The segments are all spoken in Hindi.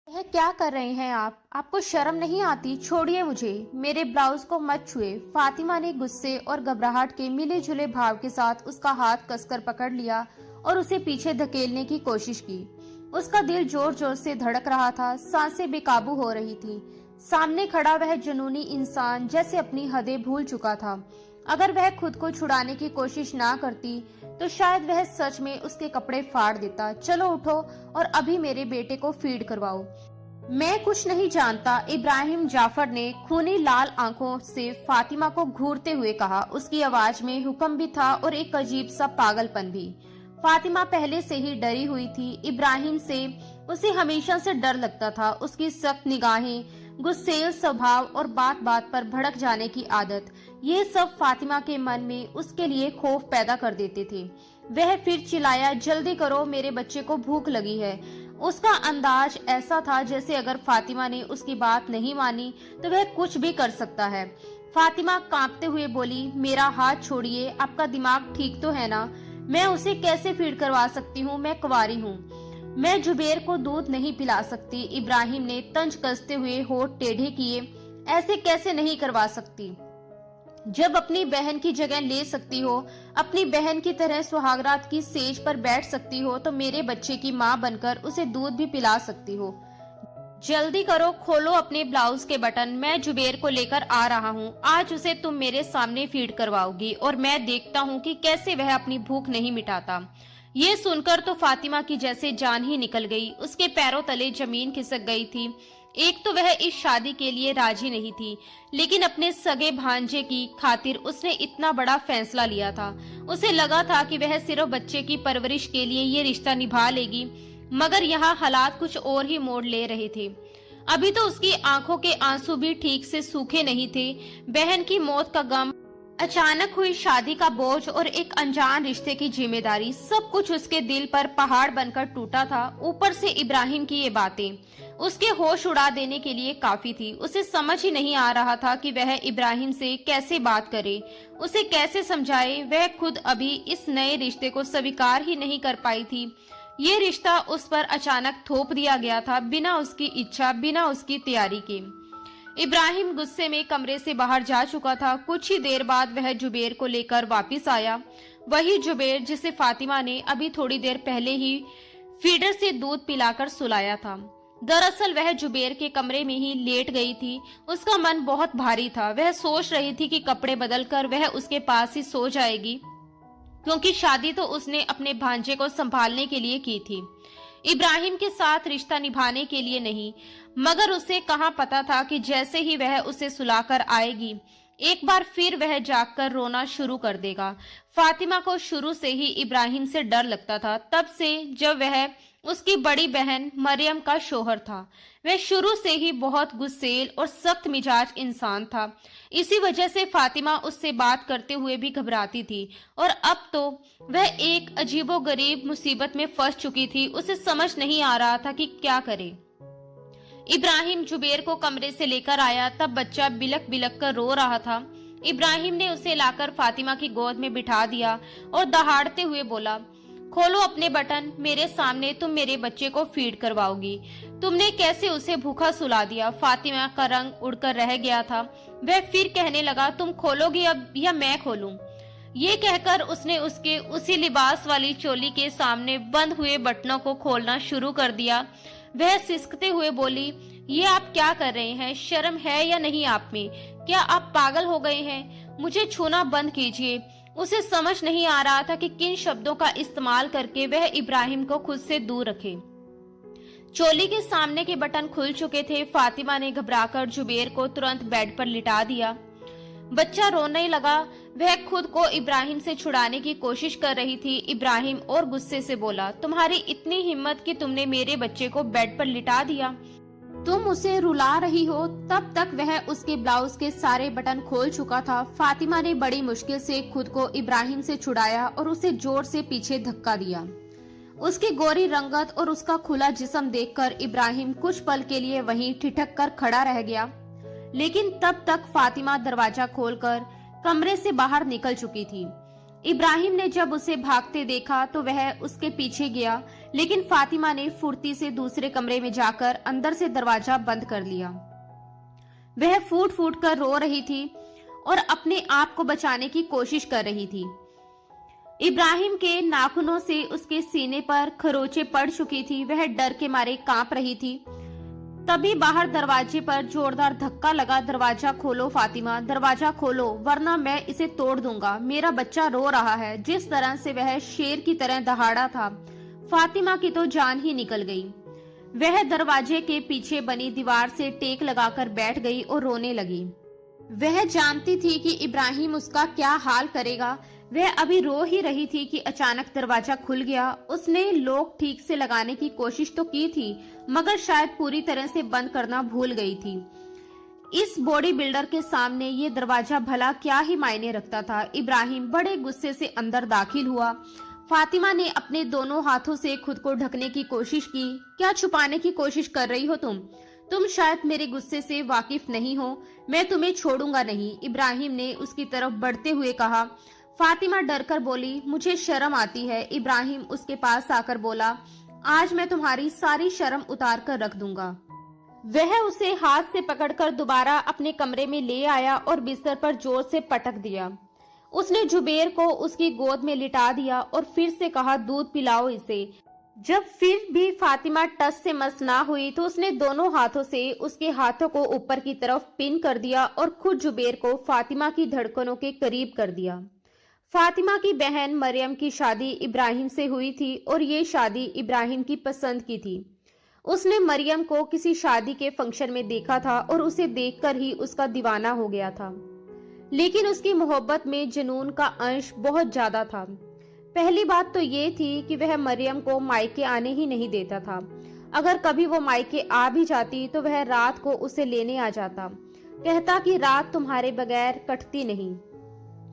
यह क्या कर रहे हैं आप? आपको शर्म नहीं आती? छोड़िए मुझे, मेरे ब्लाउज को मत छुए। फातिमा ने गुस्से और घबराहट के मिले जुले भाव के साथ उसका हाथ कसकर पकड़ लिया और उसे पीछे धकेलने की कोशिश की। उसका दिल जोर जोर से धड़क रहा था, सांसें बेकाबू हो रही थी। सामने खड़ा वह जुनूनी इंसान जैसे अपनी हदें भूल चुका था। अगर वह खुद को छुड़ाने की कोशिश ना करती तो शायद वह सच में उसके कपड़े फाड़ देता। चलो उठो और अभी मेरे बेटे को फीड करवाओ। मैं कुछ नहीं जानता, इब्राहिम जाफर ने खूनी लाल आंखों से फातिमा को घूरते हुए कहा। उसकी आवाज में हुक्म भी था और एक अजीब सा पागलपन भी। फातिमा पहले से ही डरी हुई थी इब्राहिम से। उसे हमेशा से डर लगता था। उसकी सख्त निगाहें, गुस्सेल स्वभाव और बात बात पर भड़क जाने की आदत, ये सब फातिमा के मन में उसके लिए खौफ पैदा कर देते थे। वह फिर चिल्लाया, जल्दी करो, मेरे बच्चे को भूख लगी है। उसका अंदाज ऐसा था जैसे अगर फातिमा ने उसकी बात नहीं मानी तो वह कुछ भी कर सकता है। फातिमा कांपते हुए बोली, मेरा हाथ छोड़िए, आपका दिमाग ठीक तो है ना? मैं उसे कैसे फीड करवा सकती हूँ? मैं कुंवारी हूँ। मैं जुबेर को दूध नहीं पिला सकती। इब्राहिम ने तंज कसते हुए होठ टेढ़े किए। ऐसे कैसे नहीं करवा सकती? जब अपनी बहन की जगह ले सकती हो, अपनी बहन की तरह सुहागरात की सेज पर बैठ सकती हो, तो मेरे बच्चे की माँ बनकर उसे दूध भी पिला सकती हो। जल्दी करो, खोलो अपने ब्लाउज के बटन। मैं जुबेर को लेकर आ रहा हूँ। आज उसे तुम मेरे सामने फीड करवाओगी और मैं देखता हूँ कि कैसे वह अपनी भूख नहीं मिटाता। ये सुनकर तो फातिमा की जैसे जान ही निकल गई। उसके पैरों तले जमीन खिसक गई थी। एक तो वह इस शादी के लिए राजी नहीं थी, लेकिन अपने सगे भांजे की खातिर उसने इतना बड़ा फैसला लिया था। उसे लगा था कि वह सिर्फ बच्चे की परवरिश के लिए ये रिश्ता निभा लेगी, मगर यहाँ हालात कुछ और ही मोड़ ले रहे थे। अभी तो उसकी आंखों के आंसू भी ठीक से सूखे नहीं थे। बहन की मौत का गम, अचानक हुई शादी का बोझ और एक अनजान रिश्ते की जिम्मेदारी, सब कुछ उसके दिल पर पहाड़ बनकर टूटा था। ऊपर से इब्राहिम की ये बातें उसके होश उड़ा देने के लिए काफी थी। उसे समझ ही नहीं आ रहा था कि वह इब्राहिम से कैसे बात करे, उसे कैसे समझाए। वह खुद अभी इस नए रिश्ते को स्वीकार ही नहीं कर पाई थी। ये रिश्ता उस पर अचानक थोप दिया गया था, बिना उसकी इच्छा, बिना उसकी तैयारी के। इब्राहिम गुस्से में कमरे से बाहर जा चुका था। कुछ ही देर बाद वह जुबेर को लेकर वापस आया। वही जुबेर जिसे फातिमा ने अभी थोड़ी देर पहले ही फीडर से दूध पिलाकर सुलाया था। दरअसल वह जुबेर के कमरे में ही लेट गई थी। उसका मन बहुत भारी था। वह सोच रही थी कि कपड़े बदलकर वह उसके पास ही सो जाएगी, क्योंकि शादी तो उसने अपने भांजे को संभालने के लिए की थी, इब्राहिम के साथ रिश्ता निभाने के लिए नहीं। मगर उसे कहाँ पता था कि जैसे ही वह उसे सुलाकर आएगी, एक बार फिर वह जागकर रोना शुरू कर देगा। फातिमा को शुरू से ही इब्राहिम से डर लगता था, तब से जब वह उसकी बड़ी बहन मरियम का शोहर था। वह शुरू से ही बहुत गुस्सेल और सख्त मिजाज इंसान था। इसी वजह से फातिमा उससे बात करते हुए भी घबराती थी और अब तो वह एक अजीबोगरीब मुसीबत में फंस चुकी थी। उसे समझ नहीं आ रहा था कि क्या करे। इब्राहिम जुबेर को कमरे से लेकर आया, तब बच्चा बिलक बिलक कर रो रहा था। इब्राहिम ने उसे लाकर फातिमा की गोद में बिठा दिया और दहाड़ते हुए बोला, खोलो अपने बटन, मेरे सामने तुम मेरे बच्चे को फीड करवाओगी। तुमने कैसे उसे भूखा सुला दिया? फातिमा का रंग उड़कर रह गया था। वह फिर कहने लगा, तुम खोलोगी अब या मैं खोलूं? ये कहकर उसने उसके उसी लिबास वाली चोली के सामने बंद हुए बटनों को खोलना शुरू कर दिया। वह सिसकते हुए बोली, ये आप क्या कर रहे हैं? शर्म है या नहीं आप में? क्या आप पागल हो गए हैं? मुझे छूना बंद कीजिए। उसे समझ नहीं आ रहा था कि किन शब्दों का इस्तेमाल करके वह इब्राहिम को खुद से दूर रखे। चोली के सामने के बटन खुल चुके थे। फातिमा ने घबराकर जुबेर को तुरंत बेड पर लिटा दिया। बच्चा रोने लगा। वह खुद को इब्राहिम से छुड़ाने की कोशिश कर रही थी। इब्राहिम और गुस्से से बोला, तुम्हारी इतनी हिम्मत कि तुमने मेरे बच्चे को बेड पर लिटा दिया? तुम उसे रुला रही हो। तब तक वह उसके ब्लाउज के सारे बटन खोल चुका था। फातिमा ने बड़ी मुश्किल से खुद को इब्राहिम से छुड़ाया और उसे जोर से पीछे धक्का दिया। उसकी गोरी रंगत और उसका खुला जिस्म देखकर इब्राहिम कुछ पल के लिए वहीं ठिठक कर खड़ा रह गया, लेकिन तब तक फातिमा दरवाजा खोलकर कमरे से बाहर निकल चुकी थी। इब्राहिम ने जब उसे भागते देखा तो वह उसके पीछे गया, लेकिन फातिमा ने फुर्ती से दूसरे कमरे में जाकर अंदर से दरवाजा बंद कर लिया। वह फूट फूट कर रो रही थी और अपने आप को बचाने की कोशिश कर रही थी। इब्राहिम के नाखूनों से उसके सीने पर खरोंचें पड़ चुकी थी। वह डर के मारे कांप रही थी। तभी बाहर दरवाजे पर जोरदार धक्का लगा। दरवाजा खोलो फातिमा, दरवाजा खोलो, वरना मैं इसे तोड़ दूंगा। मेरा बच्चा रो रहा है। जिस तरह से वह शेर की तरह दहाड़ा था, फातिमा की तो जान ही निकल गई। वह दरवाजे के पीछे बनी दीवार से टेक लगाकर बैठ गई और रोने लगी। वह जानती थी कि इब्राहिम उसका क्या हाल करेगा। वह अभी रो ही रही थी कि अचानक दरवाजा खुल गया। उसने लॉक ठीक से लगाने की कोशिश तो की थी, मगर शायद पूरी तरह से बंद करना भूल गई थी। इस बॉडी बिल्डर के सामने ये दरवाजा भला क्या ही मायने रखता था। इब्राहिम बड़े गुस्से से अंदर दाखिल हुआ। फातिमा ने अपने दोनों हाथों से खुद को ढकने की कोशिश की। क्या छुपाने की कोशिश कर रही हो तुम शायद मेरे गुस्से से वाकिफ नहीं हो। मैं तुम्हें छोड़ूंगा नहीं, इब्राहिम ने उसकी तरफ बढ़ते हुए कहा। फातिमा डरकर बोली, मुझे शर्म आती है। इब्राहिम उसके पास आकर बोला, आज मैं तुम्हारी सारी शर्म उतार कर रख दूंगा। वह उसे हाथ से पकड़कर दोबारा अपने कमरे में ले आया और बिस्तर पर जोर से पटक दिया। उसने जुबेर को उसकी गोद में लिटा दिया और फिर से कहा, दूध पिलाओ इसे। जब फिर भी फातिमा टस से मस ना हुई तो उसने दोनों हाथों से उसके हाथों को ऊपर की तरफ पिन कर दिया और खुद जुबेर को फातिमा की धड़कनों के करीब कर दिया। फातिमा की बहन मरियम की शादी इब्राहिम से हुई थी और ये शादी इब्राहिम की पसंद की थी। उसने मरियम को किसी शादी के फंक्शन में देखा था और उसे देखकर ही उसका दीवाना हो गया था। लेकिन उसकी मोहब्बत में जुनून का अंश बहुत ज्यादा था। पहली बात तो ये थी कि वह मरियम को मायके आने ही नहीं देता था। अगर कभी वो मायके आ भी जाती तो वह रात को उसे लेने आ जाता। कहता कि रात तुम्हारे बगैर कटती नहीं।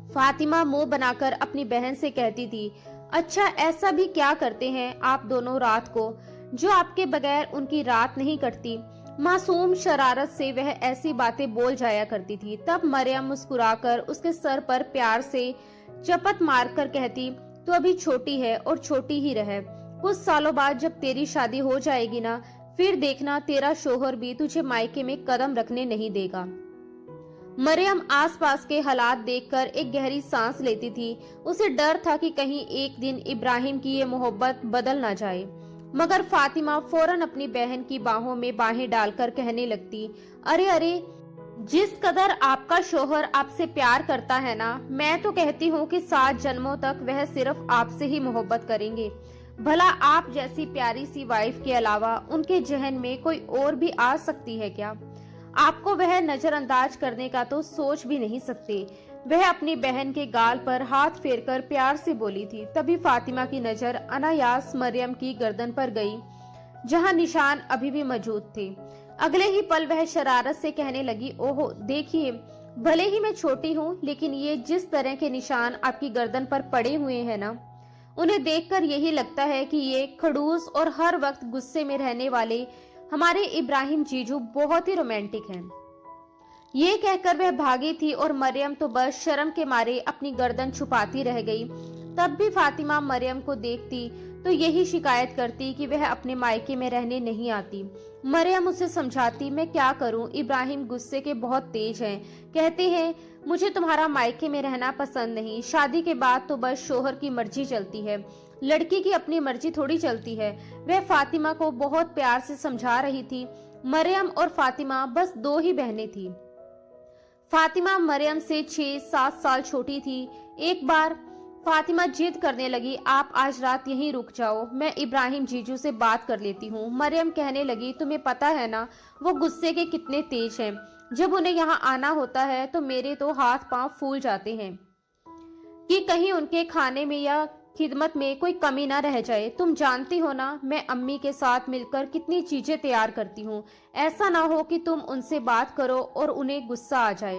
फातिमा मुंह बनाकर अपनी बहन से कहती थी, अच्छा ऐसा भी क्या करते हैं आप दोनों रात को जो आपके बगैर उनकी रात नहीं कटती। मासूम शरारत से वह ऐसी बातें बोल जाया करती थी। तब मरियम मुस्कुराकर उसके सर पर प्यार से चपत मारकर कहती, तो अभी छोटी है और छोटी ही रहे। कुछ सालों बाद जब तेरी शादी हो जाएगी ना, फिर देखना तेरा शोहर भी तुझे मायके में कदम रखने नहीं देगा। मरियम आसपास के हालात देखकर एक गहरी सांस लेती थी। उसे डर था कि कहीं एक दिन इब्राहिम की ये मोहब्बत बदल ना जाए। मगर फातिमा फौरन अपनी बहन की बाहों में बाहें डालकर कहने लगती, अरे अरे, जिस कदर आपका शोहर आपसे प्यार करता है ना, मैं तो कहती हूँ कि 7 जन्मों तक वह सिर्फ आपसे ही मोहब्बत करेंगे। भला आप जैसी प्यारी सी वाइफ के अलावा उनके जहन में कोई और भी आ सकती है क्या? आपको वह नजरअंदाज करने का तो सोच भी नहीं सकते। वह अपनी बहन के गाल पर हाथ फेरकर प्यार से बोली थी। तभी फातिमा की नजर अनायास मरियम की गर्दन पर गई, जहां निशान अभी भी मौजूद थे। अगले ही पल वह शरारत से कहने लगी, ओहो देखिए, भले ही मैं छोटी हूँ, लेकिन ये जिस तरह के निशान आपकी गर्दन पर पड़े हुए हैं ना, उन्हें देखकर यही लगता है कि ये खड़ूस और हर वक्त गुस्से में रहने वाले हमारे इब्राहिम जीजू बहुत ही रोमांटिक हैं। ये कहकर वह भागी थी और मरियम तो बस शर्म के मारे अपनी गर्दन छुपाती रह गई। तब भी फातिमा मरियम को देखती तो यही शिकायत करती कि वह अपने मायके में रहने नहीं आती। मरियम उसे समझाती, मैं क्या करूं, इब्राहिम गुस्से के बहुत तेज हैं। कहते हैं मुझे तुम्हारा मायके में रहना पसंद नहीं। शादी के बाद तो बस शोहर की मर्जी चलती है, लड़की की अपनी मर्जी थोड़ी चलती है। वह फातिमा को बहुत प्यार से समझा रही थी। मरियम और फातिमा बस 2 ही बहनें थी। फातिमा मरियम से 6-7 साल छोटी थी। एक बार फातिमा जिद करने लगी, आप आज रात यहीं रुक जाओ, मैं इब्राहिम जीजू से बात कर लेती हूँ। मरियम कहने लगी, तुम्हें पता है ना वो गुस्से के कितने तेज हैं। जब उन्हें यहाँ आना होता है तो मेरे तो हाथ पांव फूल जाते हैं कि कहीं उनके खाने में या खिदमत में कोई कमी ना रह जाए। तुम जानती हो ना, मैं अम्मी के साथ मिलकर कितनी चीजें तैयार करती हूँ। ऐसा ना हो कि तुम उनसे बात करो और उन्हें गुस्सा आ जाए।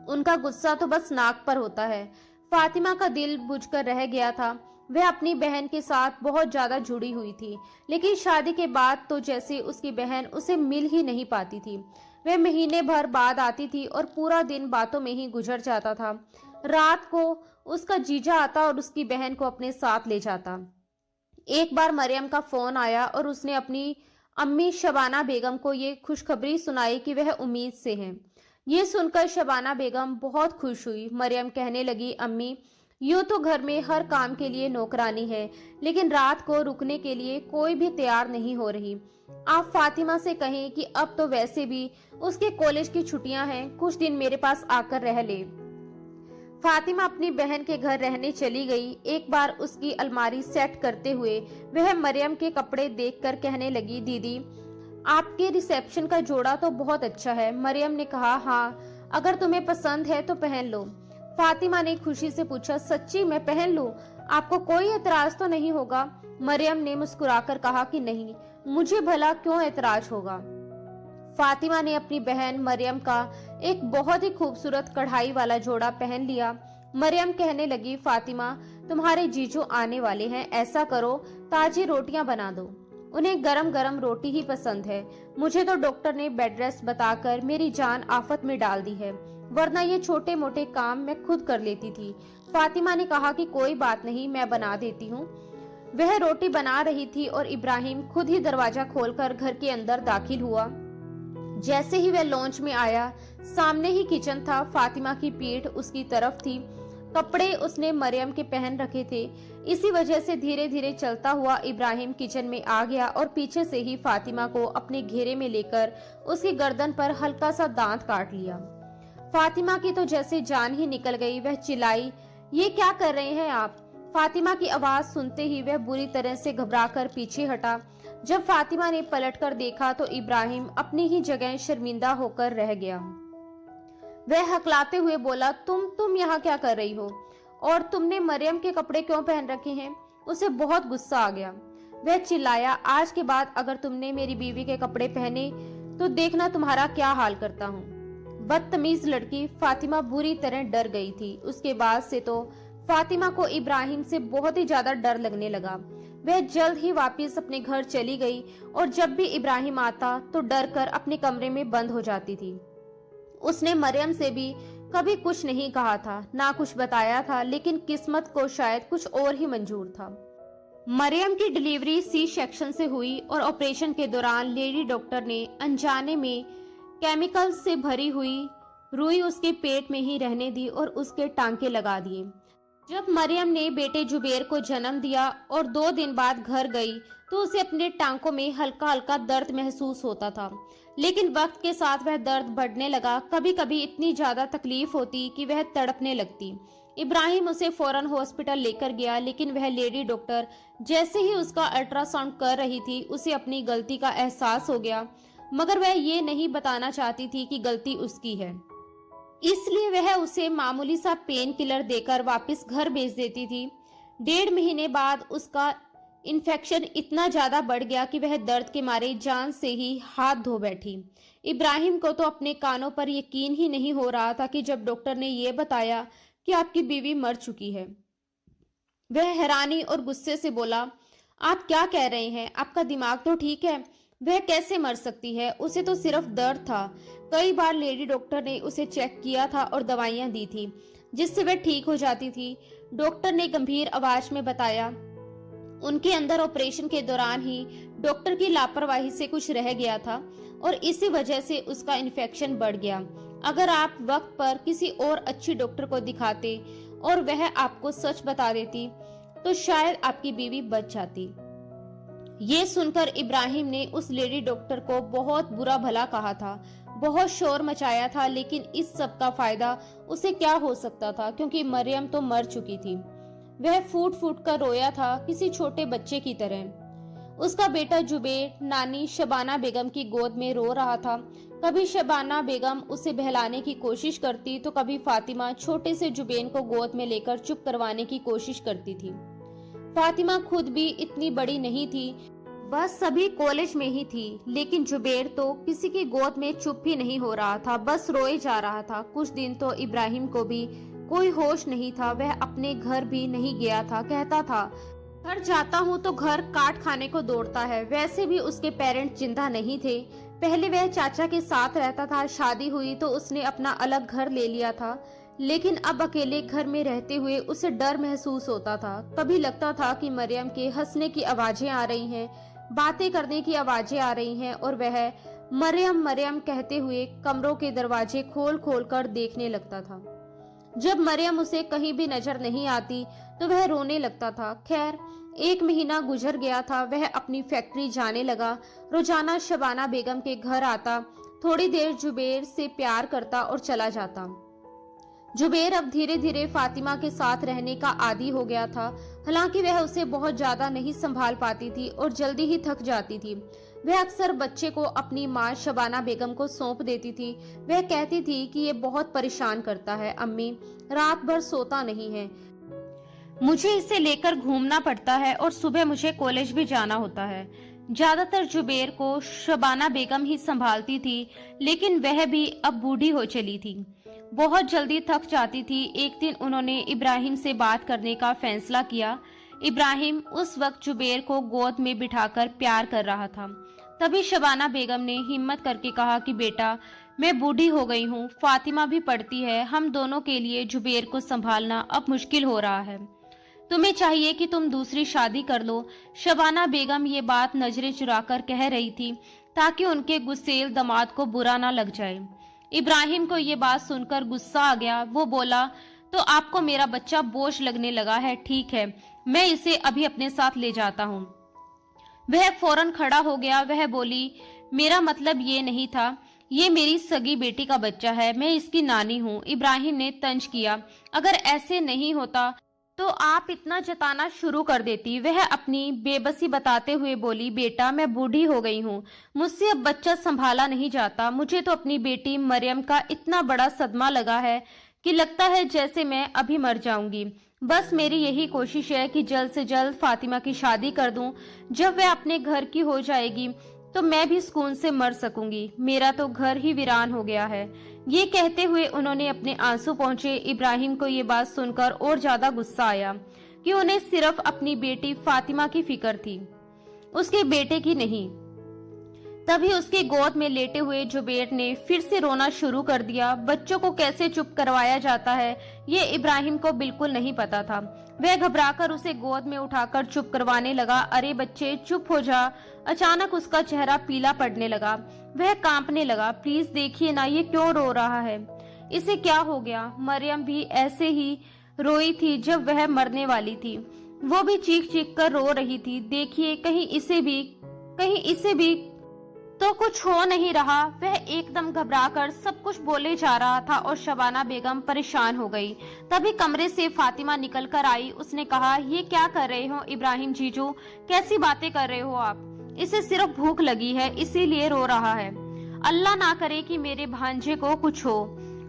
उनका गुस्सा तो बस नाक पर होता है। फातिमा का दिल बुझकर रह गया था। वह अपनी बहन के साथ बहुत ज्यादा जुड़ी हुई थी, लेकिन शादी के बाद तो जैसे उसकी बहन उसे मिल ही नहीं पाती थी। वह महीने भर बाद आती थी और पूरा दिन बातों में ही गुजर जाता था। रात को उसका जीजा आता और उसकी बहन को अपने साथ ले जाता। एक बार मरियम का फोन आया और उसने अपनी अम्मी शबाना बेगम को ये खुशखबरी सुनाई कि वह उम्मीद से हैं। ये सुनकर शबाना बेगम बहुत खुश हुई। मरियम कहने लगी, अम्मी, यूं तो घर में हर काम के लिए नौकरानी है, लेकिन रात को रुकने के लिए कोई भी तैयार नहीं हो रही। आप फातिमा से कहें कि अब तो वैसे भी उसके कॉलेज की छुट्टियां हैं, कुछ दिन मेरे पास आकर रह ले। फातिमा अपनी बहन के घर रहने चली गई। एक बार उसकी अलमारी सेट करते हुए वह मरियम के कपड़े देखकर कहने लगी, दीदी, आपके रिसेप्शन का जोड़ा तो बहुत अच्छा है। मरियम ने कहा, हाँ, अगर तुम्हें पसंद है तो पहन लो। फातिमा ने खुशी से पूछा, सच्ची मैं पहन लूं? आपको कोई एतराज तो नहीं होगा? मरियम ने मुस्कुराकर कहा कि नहीं, मुझे भला क्यों एतराज होगा। फातिमा ने अपनी बहन मरियम का एक बहुत ही खूबसूरत कढ़ाई वाला जोड़ा पहन लिया। मरियम कहने लगी, फातिमा, तुम्हारे जीजू आने वाले हैं, ऐसा करो ताजी रोटियां बना दो। उन्हें गरम गरम रोटी ही पसंद है। मुझे तो डॉक्टर ने बेड रेस्ट बताकर मेरी जान आफत में डाल दी है, वरना ये छोटे मोटे काम मैं खुद कर लेती थी। फातिमा ने कहा कि कोई बात नहीं, मैं बना देती हूँ। वह रोटी बना रही थी और इब्राहिम खुद ही दरवाजा खोलकर घर के अंदर दाखिल हुआ। जैसे ही वह लॉन्च में आया, सामने ही किचन था। फातिमा की पीठ उसकी तरफ थी। कपड़े उसने मरियम के पहन रखे थे। इसी वजह से धीरे धीरे चलता हुआ इब्राहिम किचन में आ गया और पीछे से ही फातिमा को अपने घेरे में लेकर उसकी गर्दन पर हल्का सा दांत काट लिया। फातिमा की तो जैसे जान ही निकल गई। वह चिल्लाई, ये क्या कर रहे हैं आप? फातिमा की आवाज सुनते ही वह बुरी तरह से घबराकर पीछे हटा। जब फातिमा ने पलटकर देखा तो इब्राहिम अपनी ही जगह शर्मिंदा होकर रह गया। वह हकलाते हुए बोला, तुम यहाँ क्या कर रही हो? और तुमने मरियम के कपड़े क्यों पहन रखे हैं? उसे बहुत गुस्सा आ गया। वह चिल्लाया, आज के बाद अगर तुमने मेरी बीवी के कपड़े पहने तो देखना तुम्हारा क्या हाल करता हूँ। बदतमीज लड़की। फातिमा बुरी तरह डर गई थी। उसके बाद से तो फातिमा को इब्राहिम से बहुत ही ज्यादा डर लगने लगा। वह जल्द ही वापस अपने घर चली गई और जब भी इब्राहिम आता तो डर कर अपने कमरे में बंद हो जाती थी। उसने मरियम से भी कभी कुछ नहीं कहा था, ना कुछ बताया था, लेकिन किस्मत को शायद कुछ और ही मंजूर था। मरियम की डिलीवरी सी सेक्शन से हुई और ऑपरेशन के दौरान लेडी डॉक्टर ने अनजाने में केमिकल से भरी हुई रुई उसके पेट में ही रहने दी और उसके टांके लगा दिए। जब मरियम ने बेटे जुबेर को जन्म दिया और 2 दिन बाद घर गई तो उसे अपने टांकों में हल्का हल्का दर्द महसूस होता था, लेकिन वक्त के साथ वह दर्द बढ़ने लगा। कभी कभी इतनी ज्यादा तकलीफ होती कि वह तड़पने लगती। इब्राहिम उसे फौरन हॉस्पिटल लेकर गया, लेकिन वह लेडी डॉक्टर जैसे ही उसका अल्ट्रासाउंड कर रही थी उसे अपनी गलती का एहसास हो गया, मगर वह ये नहीं बताना चाहती थी कि गलती उसकी है। इसलिए वह उसे मामूली सा पेन किलर देकर वापस घर भेज देती थी। 1.5 महीने बाद उसका इन्फेक्शन इतना ज्यादा बढ़ गया कि वह दर्द के मारे जान से ही हाथ धो बैठी। इब्राहिम को तो अपने कानों पर यकीन ही नहीं हो रहा था कि जब डॉक्टर ने यह बताया कि आपकी बीवी मर चुकी है। वह हैरानी और गुस्से से बोला, आप क्या कह रहे हैं? आपका दिमाग तो ठीक है? वह कैसे मर सकती है? उसे तो सिर्फ दर्द था। कई बार लेडी डॉक्टर ने उसे चेक किया था और दवाइयां दी थी जिससे वह ठीक हो जाती थी। डॉक्टर ने गंभीर आवाज में बताया, उनके अंदर ऑपरेशन के दौरान ही डॉक्टर की लापरवाही से कुछ रह गया था और इसी वजह से उसका इन्फेक्शन बढ़ गया। अगर आप वक्त पर किसी और अच्छी डॉक्टर को दिखाते और वह आपको सच बता देती तो शायद आपकी बीवी बच जाती। ये सुनकर इब्राहिम ने उस लेडी डॉक्टर को बहुत बुरा भला कहा था, बहुत शोर मचाया था, लेकिन इस सब का फायदा उसे क्या हो सकता था, क्योंकि मरियम तो मर चुकी थी। वह फूट फूट कर रोया था, किसी छोटे बच्चे की तरह। उसका बेटा जुबेर नानी शबाना बेगम की गोद में रो रहा था। कभी शबाना बेगम उसे बहलाने की कोशिश करती तो कभी फातिमा छोटे से जुबेन को गोद में लेकर चुप करवाने की कोशिश करती थी। फातिमा खुद भी इतनी बड़ी नहीं थी, बस सभी कॉलेज में ही थी, लेकिन जुबेर तो किसी की गोद में चुप ही नहीं हो रहा था, बस रोए जा रहा था। कुछ दिन तो इब्राहिम को भी कोई होश नहीं था, वह अपने घर भी नहीं गया था। कहता था, घर जाता हूँ तो घर काट खाने को दौड़ता है। वैसे भी उसके पेरेंट्स जिंदा नहीं थे। पहले वह चाचा के साथ रहता था, शादी हुई तो उसने अपना अलग घर ले लिया था, लेकिन अब अकेले घर में रहते हुए उसे डर महसूस होता था। कभी लगता था कि मरियम के हंसने की आवाजें आ रही हैं, बातें करने की आवाजें आ रही हैं और वह मरियम मरियम कहते हुए कमरों के दरवाजे खोल खोल कर देखने लगता था। जब मरियम उसे कहीं भी नजर नहीं आती तो वह रोने लगता था। खैर, 1 महीना गुजर गया था। वह अपनी फैक्ट्री जाने लगा, रोजाना शबाना बेगम के घर आता, थोड़ी देर जुबेर से प्यार करता और चला जाता। जुबेर अब धीरे धीरे फातिमा के साथ रहने का आदी हो गया था। हालांकि वह उसे बहुत ज्यादा नहीं संभाल पाती थी और जल्दी ही थक जाती थी। वह अक्सर बच्चे को अपनी माँ शबाना बेगम को सौंप देती थी। वह कहती थी कि ये बहुत परेशान करता है अम्मी, रात भर सोता नहीं है, मुझे इसे लेकर घूमना पड़ता है और सुबह मुझे कॉलेज भी जाना होता है। ज्यादातर जुबेर को शबाना बेगम ही संभालती थी, लेकिन वह भी अब बूढ़ी हो चली थी, बहुत जल्दी थक जाती थी। एक दिन उन्होंने इब्राहिम से बात करने का फैसला किया। इब्राहिम उस वक्त जुबेर को गोद में बिठाकर प्यार कर रहा था। तभी शबाना बेगम ने हिम्मत करके कहा कि बेटा, मैं बूढ़ी हो गई हूँ, फातिमा भी पढ़ती है, हम दोनों के लिए जुबेर को संभालना अब मुश्किल हो रहा है, तुम्हें चाहिए कि तुम दूसरी शादी कर लो। शबाना बेगम ये बात नजरें चुराकर कह रही थी ताकि उनके गुस्सेल दामाद को बुरा ना लग जाए। इब्राहिम को ये बात सुनकर गुस्सा आ गया। वो बोला, तो आपको मेरा बच्चा बोझ लगने लगा है, ठीक है, मैं इसे अभी अपने साथ ले जाता हूँ। वह फौरन खड़ा हो गया। वह बोली, मेरा मतलब ये नहीं था, ये मेरी सगी बेटी का बच्चा है, मैं इसकी नानी हूँ। इब्राहिम ने तंज किया, अगर ऐसे नहीं होता तो आप इतना जताना शुरू कर देती। वह अपनी बेबसी बताते हुए बोली, बेटा, मैं बूढ़ी हो गई हूँ, मुझसे अब बच्चा संभाला नहीं जाता। मुझे तो अपनी बेटी मरियम का इतना बड़ा सदमा लगा है कि लगता है जैसे मैं अभी मर जाऊंगी। बस मेरी यही कोशिश है कि जल्द से जल्द फातिमा की शादी कर दूं। जब वह अपने घर की हो जाएगी तो मैं भी सुकून से मर सकूंगी। मेरा तो घर ही वीरान हो गया है। ये कहते हुए उन्होंने अपने आंसू पोंछे। इब्राहिम को ये बात सुनकर और ज्यादा गुस्सा आया कि उन्हें सिर्फ अपनी बेटी फातिमा की फिक्र थी, उसके बेटे की नहीं। तभी उसके गोद में लेटे हुए जुबेर ने फिर से रोना शुरू कर दिया। बच्चों को कैसे चुप करवाया जाता है ये इब्राहिम को बिल्कुल नहीं पता था। वह घबराकर उसे गोद में उठाकर चुप करवाने लगा। अरे बच्चे, चुप हो जा। अचानक उसका चेहरा पीला पड़ने लगा, वह कांपने लगा। प्लीज देखिए ना, ये क्यों रो रहा है, इसे क्या हो गया। मरियम भी ऐसे ही रोई थी जब वह मरने वाली थी, वो भी चीख चीख कर रो रही थी। देखिए, कहीं इसे भी तो कुछ हो नहीं रहा। वह एकदम घबराकर सब कुछ बोले जा रहा था और शबाना बेगम परेशान हो गई। तभी कमरे से फातिमा निकल कर आई। उसने कहा, ये क्या कर रहे हो इब्राहिम जीजू, कैसी बातें कर रहे हो आप, इसे सिर्फ भूख लगी है इसीलिए रो रहा है, अल्लाह ना करे कि मेरे भांजे को कुछ हो।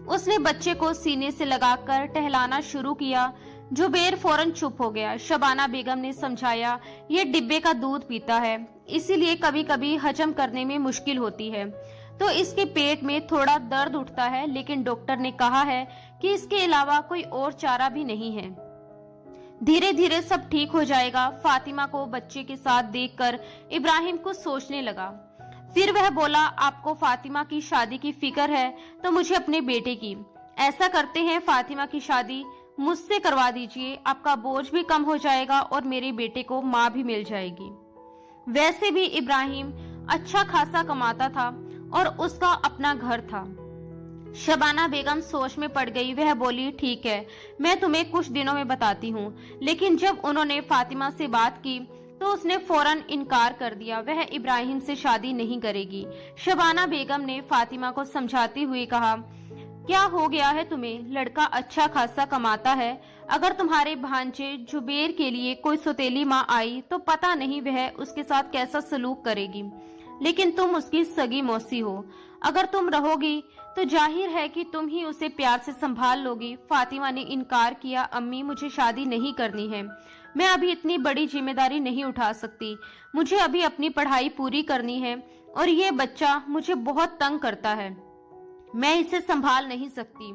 उसने बच्चे को सीने से लगाकर टहलाना शुरू किया। जुबेर फौरन चुप हो गया। शबाना बेगम ने समझाया, ये डिब्बे का दूध पीता है, इसीलिए कभी कभी हजम करने में मुश्किल होती है, तो इसके पेट में थोड़ा दर्द उठता है, लेकिन डॉक्टर ने कहा है कि इसके अलावा कोई और चारा भी नहीं है, धीरे धीरे सब ठीक हो जाएगा। फातिमा को बच्चे के साथ देखकर इब्राहिम कुछ सोचने लगा। फिर वह बोला, आपको फातिमा की शादी की फिक्र है तो मुझे अपने बेटे की। ऐसा करते हैं, फातिमा की शादी मुझसे करवा दीजिए, आपका बोझ भी कम हो जाएगा और मेरे बेटे को माँ भी मिल जाएगी। वैसे भी इब्राहिम अच्छा खासा कमाता था और उसका अपना घर था। शबाना बेगम सोच में पड़ गई। वह बोली, ठीक है, मैं तुम्हें कुछ दिनों में बताती हूँ। लेकिन जब उन्होंने फातिमा से बात की तो उसने फौरन इनकार कर दिया, वह इब्राहिम से शादी नहीं करेगी। शबाना बेगम ने फातिमा को समझाती हुई कहा, क्या हो गया है तुम्हें, लड़का अच्छा खासा कमाता है, अगर तुम्हारे भांजे जुबेर के लिए कोई सौतेली माँ आई तो पता नहीं वह उसके साथ कैसा सलूक करेगी, लेकिन तुम उसकी सगी मौसी हो, अगर तुम रहोगी तो जाहिर है कि तुम ही उसे प्यार से संभाल लोगी। फातिमा ने इनकार किया, अम्मी मुझे शादी नहीं करनी है, मैं अभी इतनी बड़ी जिम्मेदारी नहीं उठा सकती, मुझे अभी अपनी पढ़ाई पूरी करनी है और ये बच्चा मुझे बहुत तंग करता है, मैं इसे संभाल नहीं सकती।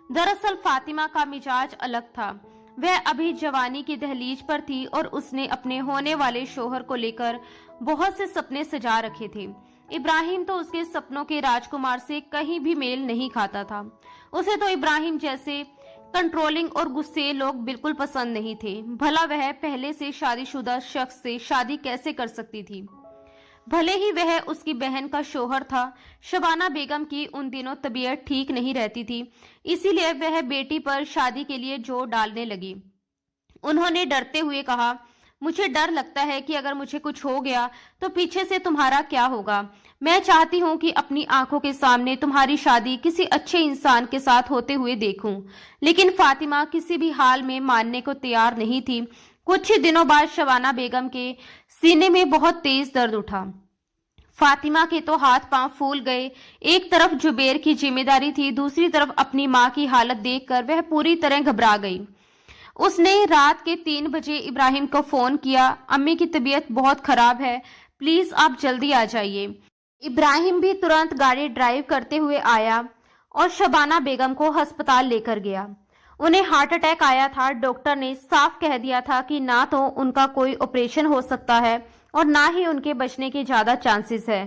दरअसल फातिमा का मिजाज अलग था। वह अभी जवानी की दहलीज पर थी और उसने अपने होने वाले शोहर को लेकर बहुत से सपने सजा रखे थे। इब्राहिम तो उसके सपनों के राजकुमार से कहीं भी मेल नहीं खाता था। उसे तो इब्राहिम जैसे कंट्रोलिंग और गुस्से लोग बिल्कुल पसंद नहीं थे। भला वह पहले से शादीशुदा शख्स से शादी कैसे कर सकती थी? भले ही वह उसकी बहन का शौहर था, शबाना बेगम की उन दिनों तबीयत ठीक नहीं रहती थी, इसीलिए वह बेटी पर शादी के लिए जोर डालने लगी। उन्होंने डरते हुए कहा, मुझे डर लगता है कि अगर मुझे कुछ हो गया तो पीछे से तुम्हारा क्या होगा। मैं चाहती हूँ कि अपनी आंखों के सामने तुम्हारी शादी किसी अच्छे इंसान के साथ होते हुए देखूं। लेकिन फातिमा किसी भी हाल में मानने को तैयार नहीं थी। कुछ ही दिनों बाद शबाना बेगम के सीने में बहुत तेज दर्द उठा। फातिमा के तो हाथ पांव फूल गए। एक तरफ जुबेर की जिम्मेदारी थी, दूसरी तरफ अपनी मां की हालत देखकर वह पूरी तरह घबरा गई। उसने रात के 3 बजे इब्राहिम को फोन किया, अम्मी की तबीयत बहुत खराब है, प्लीज आप जल्दी आ जाइए। इब्राहिम भी तुरंत गाड़ी ड्राइव करते हुए आया और शबाना बेगम को अस्पताल लेकर गया। उन्हें हार्ट अटैक आया था। डॉक्टर ने साफ कह दिया था कि ना तो उनका कोई ऑपरेशन हो सकता है और ना ही उनके बचने के ज्यादा चांसेस है।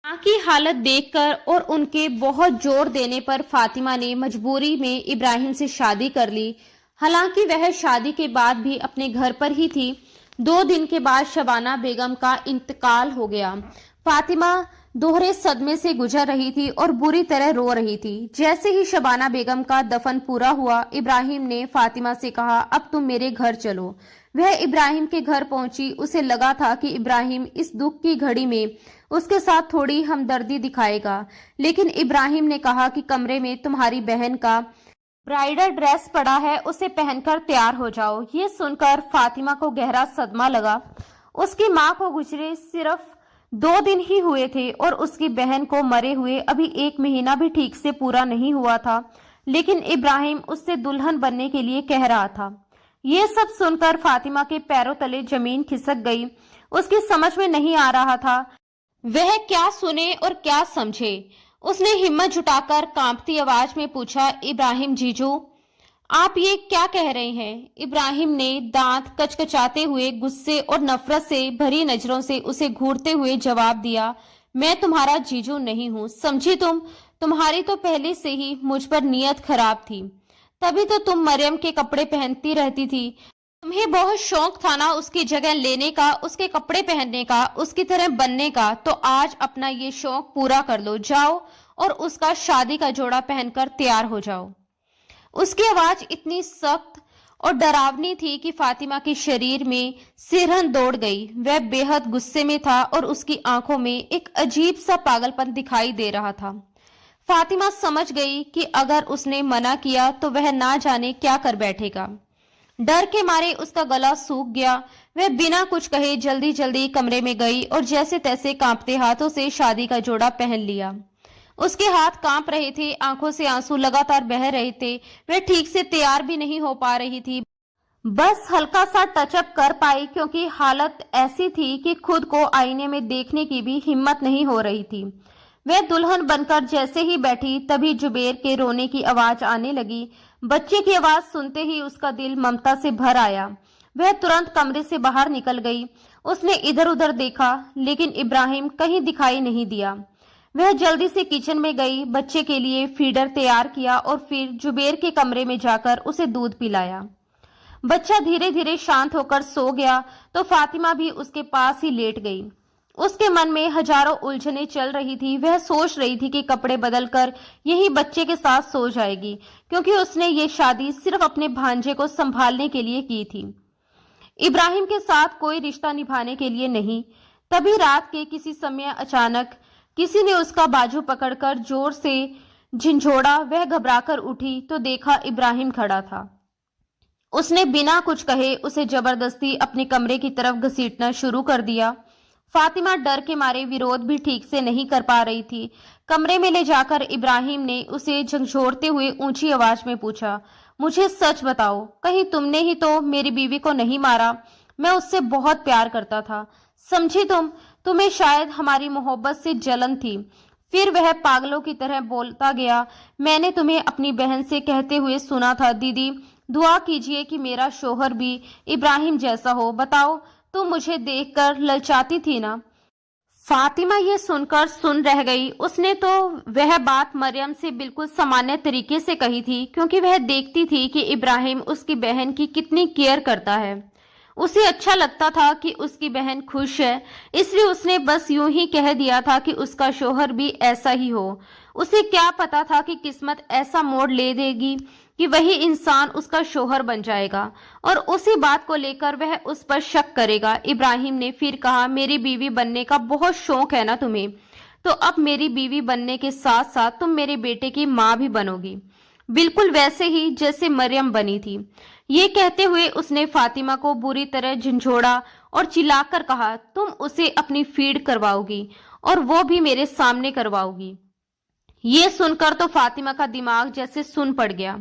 मां की हालत देखकर और उनके बहुत जोर देने पर फातिमा ने मजबूरी में इब्राहिम से शादी कर ली। हालांकि वह शादी के बाद भी अपने घर पर ही थी। 2 दिन के बाद शबाना बेगम का इंतकाल हो गया। फातिमा दोहरे सदमे से गुजर रही थी और बुरी तरह रो रही थी। जैसे ही शबाना बेगम का दफन पूरा हुआ, इब्राहिम ने फातिमा से कहा, अब तुम मेरे घर चलो। वह इब्राहिम के घर पहुंची। उसे लगा था कि इब्राहिम इस दुख की घड़ी में उसके साथ थोड़ी हमदर्दी दिखाएगा, लेकिन इब्राहिम ने कहा कि कमरे में तुम्हारी बहन का ब्राइडल ड्रेस पड़ा है, उसे पहनकर तैयार हो जाओ। ये सुनकर फातिमा को गहरा सदमा लगा। उसकी मां को गुजरे सिर्फ 2 दिन ही हुए थे और उसकी बहन को मरे हुए अभी 1 महीना भी ठीक से पूरा नहीं हुआ था, लेकिन इब्राहिम उससे दुल्हन बनने के लिए कह रहा था। ये सब सुनकर फातिमा के पैरों तले जमीन खिसक गई। उसकी समझ में नहीं आ रहा था वह क्या सुने और क्या समझे। उसने हिम्मत जुटाकर कांपती आवाज में पूछा, इब्राहिम जीजू, आप ये क्या कह रहे हैं? इब्राहिम ने दांत कचकचाते हुए गुस्से और नफरत से भरी नजरों से उसे घूरते हुए जवाब दिया, मैं तुम्हारा जीजू नहीं हूं, समझी तुम? तुम्हारी तो पहले से ही मुझ पर नीयत खराब थी, तभी तो तुम मरियम के कपड़े पहनती रहती थी। तुम्हें बहुत शौक था ना उसकी जगह लेने का, उसके कपड़े पहनने का, उसकी तरह बनने का, तो आज अपना ये शौक पूरा कर लो। जाओ और उसका शादी का जोड़ा पहनकर तैयार हो जाओ। उसकी आवाज इतनी सख्त और डरावनी थी कि फातिमा के शरीर में सिरहन दौड़ गई। वह बेहद गुस्से में था और उसकी आंखों में एक अजीब सा पागलपन दिखाई दे रहा था। फातिमा समझ गई कि अगर उसने मना किया तो वह ना जाने क्या कर बैठेगा। डर के मारे उसका गला सूख गया। वह बिना कुछ कहे जल्दी जल्दी कमरे में गई और जैसे तैसे कांपते हाथों से शादी का जोड़ा पहन लिया। उसके हाथ कांप रहे थे, आंखों से आंसू लगातार बह रहे थे। वह ठीक से तैयार भी नहीं हो पा रही थी, बस हल्का सा टचअप कर पाई, क्योंकि हालत ऐसी थी कि खुद को आईने में देखने की भी हिम्मत नहीं हो रही थी। वह दुल्हन बनकर जैसे ही बैठी, तभी जुबेर के रोने की आवाज आने लगी। बच्चे की आवाज सुनते ही उसका दिल ममता से भर आया। वह तुरंत कमरे से बाहर निकल गई। उसने इधर उधर देखा, लेकिन इब्राहिम कहीं दिखाई नहीं दिया। वह जल्दी से किचन में गई, बच्चे के लिए फीडर तैयार किया और फिर जुबेर के कमरे में जाकर उसे दूध पिलाया। बच्चा धीरे धीरे शांत होकर सो गया तो फातिमा भी उसके पास ही लेट गई। उसके मन में हजारों उलझनें चल रही थी। वह सोच रही थी कि कपड़े बदलकर यही बच्चे के साथ सो जाएगी, क्योंकि उसने ये शादी सिर्फ अपने भांजे को संभालने के लिए की थी, इब्राहिम के साथ कोई रिश्ता निभाने के लिए नहीं। तभी रात के किसी समय अचानक किसी ने उसका बाजू पकड़कर जोर से झिंझोड़ा। वह घबराकर उठी तो देखा इब्राहिम खड़ा था। उसने बिना कुछ कहे उसे जबरदस्ती अपने कमरे की तरफ घसीटना शुरू कर दिया। फातिमा डर के मारे विरोध भी ठीक से नहीं कर पा रही थी। कमरे में ले जाकर इब्राहिम ने उसे झंझोड़ते हुए ऊंची आवाज में पूछा, मुझे सच बताओ, कहीं तुमने ही तो मेरी बीवी को नहीं मारा? मैं उससे बहुत प्यार करता था, समझी तुम? तुम्हें शायद हमारी मोहब्बत से जलन थी। फिर वह पागलों की तरह बोलता गया, मैंने तुम्हें अपनी बहन से कहते हुए सुना था, दीदी दुआ कीजिए कि मेरा शौहर भी इब्राहिम जैसा हो। बताओ, तुम मुझे देखकर ललचाती थी ना? फातिमा ये सुनकर सुन रह गई। उसने तो वह बात मरियम से बिल्कुल सामान्य तरीके से कही थी, क्योंकि वह देखती थी कि इब्राहिम उसकी बहन की कितनी केयर करता है। उसे अच्छा लगता था कि उसकी बहन खुश है, इसलिए उसने बस यूं ही कह दिया था कि उसका शौहर भी ऐसा ही हो। उसे क्या पता था कि किस्मत ऐसा मोड़ ले देगी कि वही इंसान उसका शौहर बन जाएगा और उसी बात को लेकर वह उस पर शक करेगा। इब्राहिम ने फिर कहा, मेरी बीवी बनने का बहुत शौक है ना तुम्हें, तो अब मेरी बीवी बनने के साथ साथ तुम मेरे बेटे की माँ भी बनोगी, बिल्कुल वैसे ही जैसे मरियम बनी थी। ये कहते हुए उसने फातिमा को बुरी तरह झंझोड़ा और चिल्लाकर कहा, तुम उसे अपनी फीड करवाओगी और वो भी मेरे सामने करवाओगी। ये सुनकर तो फातिमा का दिमाग जैसे सुन पड़ गया।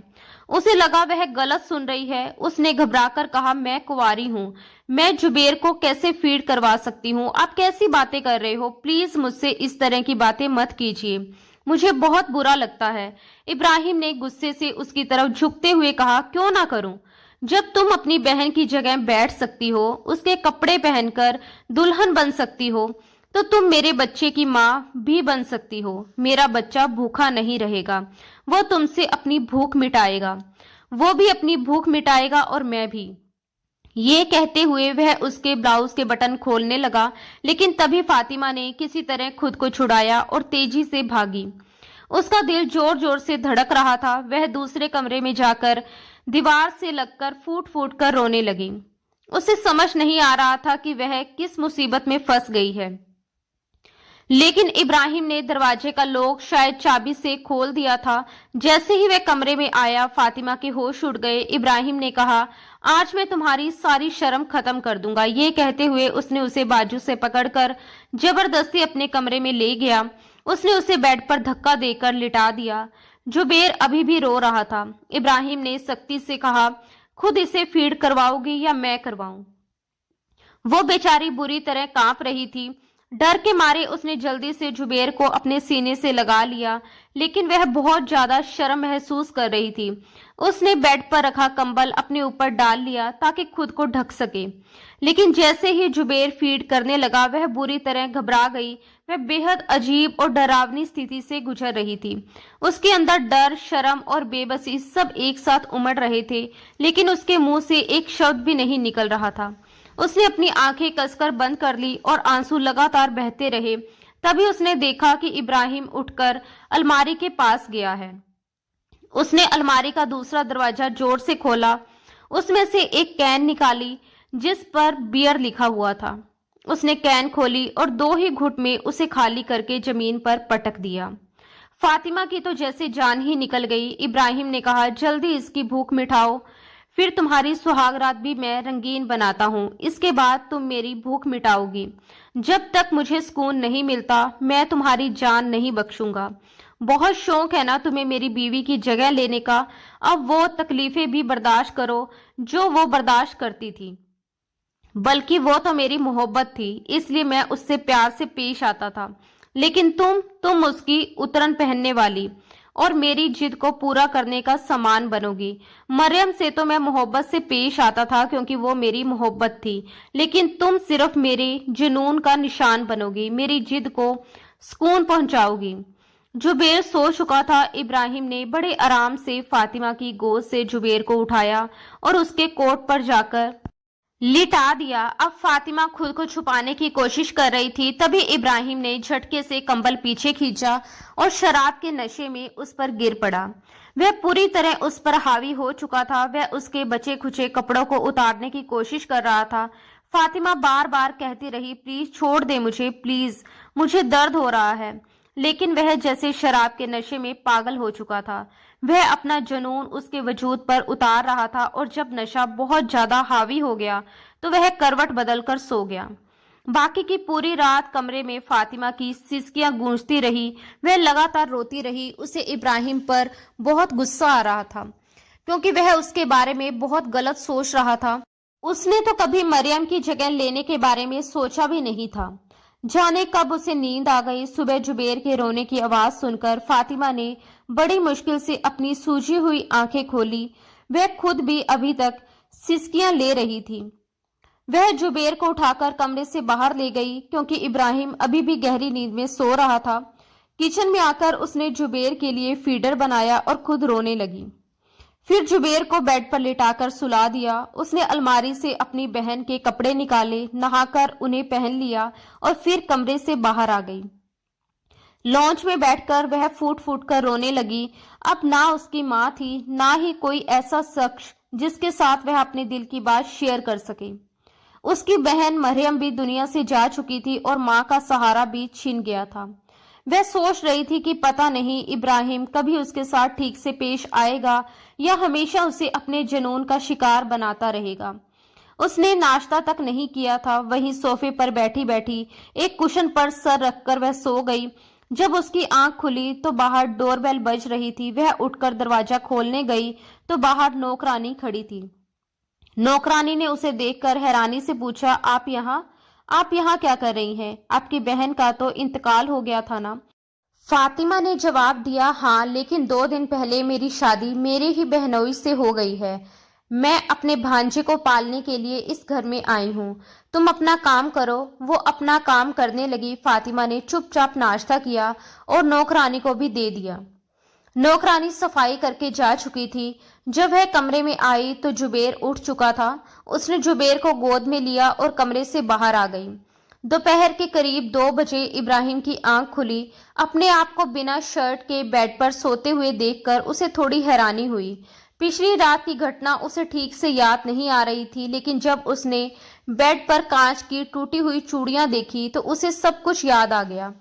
उसे लगा वह गलत सुन रही है। उसने घबराकर कहा, मैं कुंवारी हूँ, मैं जुबेर को कैसे फीड करवा सकती हूँ? आप कैसी बातें कर रहे हो? प्लीज मुझसे इस तरह की बातें मत कीजिए, मुझे बहुत बुरा लगता है। इब्राहिम ने गुस्से से उसकी तरफ झुकते हुए कहा, क्यों ना करूं? जब तुम अपनी बहन की जगह बैठ सकती हो, उसके कपड़े पहनकर दुल्हन बन सकती हो, तो तुम मेरे बच्चे की माँ भी बन सकती हो। मेरा बच्चा भूखा नहीं रहेगा, वो तुमसे अपनी भूख मिटाएगा, वो भी अपनी भूख मिटाएगा और मैं भी। ये कहते हुए वह उसके ब्लाउज के बटन खोलने लगा, लेकिन तभी फातिमा ने किसी तरह खुद को छुड़ाया और तेजी से भागी। उसका दिल जोर जोर से धड़क रहा था। वह दूसरे कमरे में जाकर दीवार से लगकर फूट फूट कर रोने लगी। उसे समझ नहीं आ रहा था कि वह किस मुसीबत में फंस गई है। लेकिन इब्राहिम ने दरवाजे का लॉक शायद चाबी से खोल दिया था। जैसे ही वह कमरे में आया, फातिमा के होश उड़ गए। इब्राहिम ने कहा, आज मैं तुम्हारी सारी शर्म खत्म कर दूंगा। ये कहते हुए उसने उसे बाजू से पकड़कर जबरदस्ती अपने कमरे में ले गया। उसने उसे बेड पर धक्का देकर लिटा दिया। जुबेर अभी भी रो रहा था। इब्राहिम ने सख्ती से कहा, खुद इसे फीड करवाओगी या मैं करवाऊं? वो बेचारी बुरी तरह कांप रही थी। डर के मारे उसने जल्दी से जुबेर को अपने सीने से लगा लिया, लेकिन वह बहुत ज्यादा शर्म महसूस कर रही थी। उसने बेड पर रखा कंबल अपने ऊपर डाल लिया ताकि खुद को ढक सके। लेकिन जैसे ही जुबेर फीड करने लगा, वह बुरी तरह घबरा गई। वह बेहद अजीब और डरावनी स्थिति से गुजर रही थी। उसके अंदर डर, शर्म और बेबसी सब एक साथ उमड़ रहे थे, लेकिन उसके मुंह से एक शब्द भी नहीं निकल रहा था। उसने अपनी आंखें कसकर बंद कर ली और आंसू लगातार बहते रहे। तभी उसने देखा कि इब्राहिम उठकर अलमारी के पास गया है। उसने अलमारी का दूसरा दरवाजा जोर से खोला। उसमें से एक कैन निकाली जिस पर बियर लिखा हुआ था। उसने कैन खोली और 2 ही घुट में उसे खाली करके जमीन पर पटक दिया। फातिमा की तो जैसे जान ही निकल गई। इब्राहिम ने कहा, जल्दी इसकी भूख मिटाओ, फिर तुम्हारी सुहागरात भी मैं रंगीन बनाता हूँ। इसके बाद तुम मेरी भूख मिटाओगी। जब तक मुझे सुकून नहीं मिलता, मैं तुम्हारी जान नहीं बख्शूंगा। बहुत शौक है ना तुम्हें मेरी बीवी की जगह लेने का। अब वो तकलीफें भी बर्दाश्त करो जो वो बर्दाश्त करती थी। बल्कि वो तो मेरी मोहब्बत थी, इसलिए मैं उससे प्यार से पेश आता था। लेकिन तुम उसकी उतरन पहनने वाली और मेरी जिद को पूरा करने का सामान बनोगी। मरियम से तो मैं मोहब्बत से पेश आता था क्योंकि वो मेरी मोहब्बत थी, लेकिन तुम सिर्फ मेरे जुनून का निशान बनोगी, मेरी जिद को सुकून पहुंचाओगी। जुबेर सो चुका था। इब्राहिम ने बड़े आराम से फातिमा की गोद से जुबेर को उठाया और उसके कोट पर जाकर लिटा दिया। अब फातिमा खुद को छुपाने की कोशिश कर रही थी। तभी इब्राहिम ने झटके से कंबल पीछे खींचा और शराब के नशे में उस पर गिर पड़ा। वह पूरी तरह उस पर हावी हो चुका था। वह उसके बचे खुचे कपड़ों को उतारने की कोशिश कर रहा था। फातिमा बार बार कहती रही, प्लीज छोड़ दे मुझे, प्लीज, मुझे दर्द हो रहा है। लेकिन वह जैसे शराब के नशे में पागल हो चुका था। वह अपना जुनून उसके वजूद पर उतार रहा था और जब नशा बहुत ज्यादा हावी हो गया तो वह करवट बदलकर सो गया। बाकी की पूरी रात कमरे में फातिमा की सिसकियां गूंजती रही। वह लगातार रोती रही। उसे इब्राहिम पर बहुत गुस्सा आ रहा था क्योंकि वह उसके बारे में बहुत गलत सोच रहा था। उसने तो कभी मरियम की जगह लेने के बारे में सोचा भी नहीं था। जाने कब उसे नींद आ गई। सुबह जुबेर के रोने की आवाज सुनकर फातिमा ने बड़ी मुश्किल से अपनी सूजी हुई आंखें खोली। वह खुद भी अभी तक सिसकियां ले रही थी। वह जुबेर को उठाकर कमरे से बाहर ले गई क्योंकि इब्राहिम अभी भी गहरी नींद में सो रहा था। किचन में आकर उसने जुबेर के लिए फीडर बनाया और खुद रोने लगी। फिर जुबेर को बेड पर लिटाकर सुला दिया। उसने अलमारी से अपनी बहन के कपड़े निकाले, नहाकर उन्हें पहन लिया और फिर कमरे से बाहर आ गई। लॉन्च में बैठकर वह फूट फूट कर रोने लगी। अब ना उसकी माँ थी, ना ही कोई ऐसा शख्स जिसके साथ वह अपने दिल की बात शेयर कर सके। उसकी बहन मरियम भी दुनिया से जा चुकी थी और माँ का सहारा भी छिन गया था। वह सोच रही थी कि पता नहीं इब्राहिम कभी उसके साथ ठीक से पेश आएगा या हमेशा उसे अपने जुनून का शिकार बनाता रहेगा। उसने नाश्ता तक नहीं किया था। वहीं सोफे पर बैठी बैठी एक कुशन पर सर रखकर वह सो गई। जब उसकी आंख खुली तो बाहर डोरबेल बज रही थी। वह उठकर दरवाजा खोलने गई तो बाहर नौकरानी खड़ी थी। नौकरानी ने उसे देखकर हैरानी से पूछा, आप यहाँ क्या कर रही हैं? आपकी बहन का तो इंतकाल हो गया था ना? फातिमा ने जवाब दिया, हाँ, लेकिन 2 दिन पहले मेरी शादी मेरी ही बहनोई से हो गई है। मैं अपने भांजे को पालने के लिए इस घर में आई हूँ। तुम अपना काम करो। वो अपना काम करने लगी। फातिमा ने चुपचाप नाश्ता किया और नौकरानी को भी दे दिया। नौकरानी सफाई करके जा चुकी थी। जब वह कमरे में आई तो जुबेर उठ चुका था। उसने जुबेर को गोद में लिया और कमरे से बाहर आ गई। दोपहर के करीब 2 बजे इब्राहिम की आंख खुली। अपने आप को बिना शर्ट के बेड पर सोते हुए देखकर उसे थोड़ी हैरानी हुई। पिछली रात की घटना उसे ठीक से याद नहीं आ रही थी, लेकिन जब उसने बेड पर कांच की टूटी हुई चूड़ियां देखी तो उसे सब कुछ याद आ गया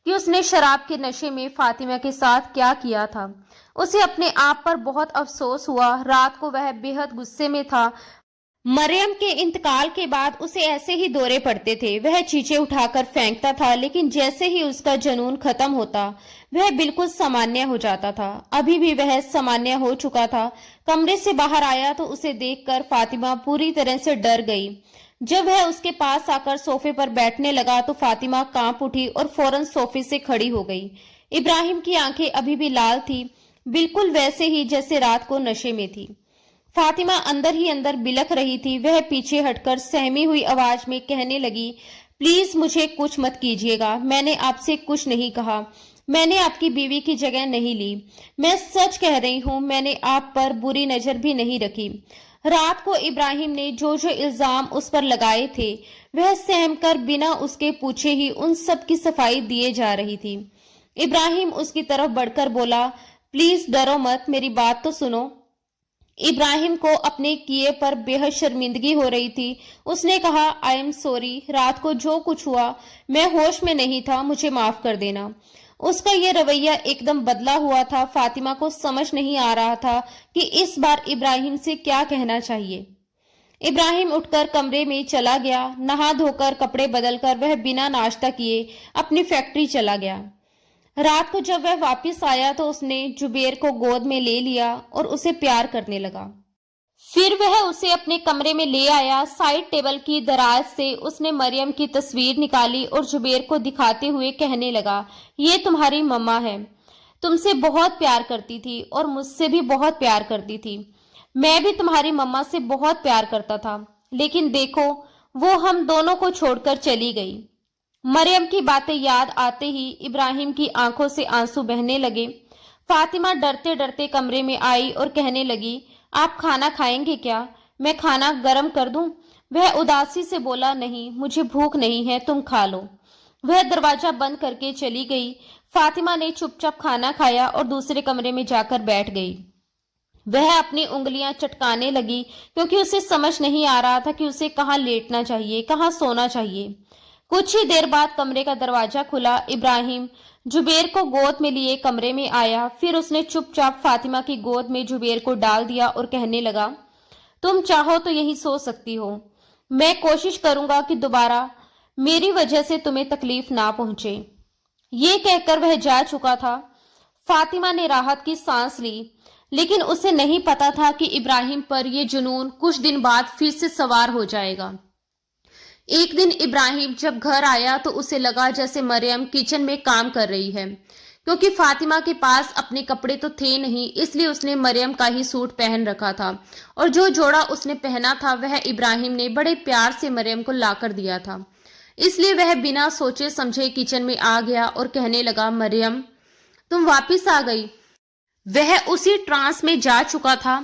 कि उसने शराब के नशे में फातिमा के साथ क्या किया था। उसे अपने आप पर बहुत अफसोस हुआ। रात को वह बेहद गुस्से में था। मरियम के इंतकाल के बाद उसे ऐसे ही दौरे पड़ते थे। वह चीजें उठाकर फेंकता था, लेकिन जैसे ही उसका जुनून खत्म होता वह बिल्कुल सामान्य हो जाता था। अभी भी वह सामान्य हो चुका था। कमरे से बाहर आया तो उसे देखकर फातिमा पूरी तरह से डर गई। जब वह उसके पास आकर सोफे पर बैठने लगा तो फातिमा कांप उठी और फौरन सोफे से खड़ी हो गई। इब्राहिम की आंखें अभी भी लाल थी, बिल्कुल वैसे ही जैसे रात को नशे में थी। फातिमा अंदर ही अंदर बिलख रही थी। वह पीछे हटकर सहमी हुई आवाज में कहने लगी, प्लीज मुझे कुछ मत कीजिएगा। मैंने आपसे कुछ नहीं कहा। मैंने आपकी बीवी की जगह नहीं ली। मैं सच कह रही हूँ, मैंने आप पर बुरी नजर भी नहीं रखी। रात को इब्राहिम ने जो जो इल्जाम उस पर लगाए थे वह सहमकर बिना उसके पूछे ही उन सब की सफाई दिए जा रही थी। इब्राहिम उसकी तरफ बढ़कर बोला, प्लीज डरो मत, मेरी बात तो सुनो। इब्राहिम को अपने किए पर बेहद शर्मिंदगी हो रही थी। उसने कहा, आई एम सॉरी, रात को जो कुछ हुआ मैं होश में नहीं था, मुझे माफ कर देना। उसका यह रवैया एकदम बदला हुआ था। फातिमा को समझ नहीं आ रहा था कि इस बार इब्राहिम से क्या कहना चाहिए। इब्राहिम उठकर कमरे में चला गया। नहा धोकर कपड़े बदलकर वह बिना नाश्ता किए अपनी फैक्ट्री चला गया। रात को जब वह वापस आया तो उसने जुबेर को गोद में ले लिया और उसे प्यार करने लगा। फिर वह उसे अपने कमरे में ले आया। साइड टेबल की दराज से उसने मरियम की तस्वीर निकाली और जुबेर को दिखाते हुए कहने लगा, ये तुम्हारी मम्मा है। तुमसे बहुत प्यार करती थी और मुझसे भी बहुत प्यार करती थी। मैं भी तुम्हारी मम्मा से बहुत प्यार करता था, लेकिन देखो वो हम दोनों को छोड़कर चली गई। मरियम की बातें याद आते ही इब्राहिम की आंखों से आंसू बहने लगे। फातिमा डरते डरते कमरे में आई और कहने लगी, आप खाना खाएंगे क्या? मैं खाना गर्म कर दूं? वह उदासी से बोला, नहीं, मुझे भूख नहीं है, तुम खा लो। वह दरवाजा बंद करके चली गई। फातिमा ने चुपचाप खाना खाया और दूसरे कमरे में जाकर बैठ गई। वह अपनी उंगलियां चटकाने लगी क्योंकि उसे समझ नहीं आ रहा था कि उसे कहाँ लेटना चाहिए, कहाँ सोना चाहिए। कुछ ही देर बाद कमरे का दरवाजा खुला। इब्राहिम जुबेर को गोद में लिए कमरे में आया। फिर उसने चुपचाप फातिमा की गोद में जुबेर को डाल दिया और कहने लगा, तुम चाहो तो यहीं सो सकती हो। मैं कोशिश करूंगा कि दोबारा मेरी वजह से तुम्हें तकलीफ ना पहुंचे। ये कहकर वह जा चुका था। फातिमा ने राहत की सांस ली, लेकिन उसे नहीं पता था कि इब्राहिम पर यह जुनून कुछ दिन बाद फिर से सवार हो जाएगा। एक दिन इब्राहिम जब घर आया तो उसे लगा जैसे मरियम किचन में काम कर रही है। क्योंकि फातिमा के पास अपने कपड़े तो थे नहीं, इसलिए उसने मरियम का ही सूट पहन रखा था और जो जोड़ा उसने पहना था वह इब्राहिम ने बड़े प्यार से मरियम को लाकर दिया था। इसलिए वह बिना सोचे समझे किचन में आ गया और कहने लगा, मरियम तुम वापिस आ गई। वह उसी ट्रांस में जा चुका था,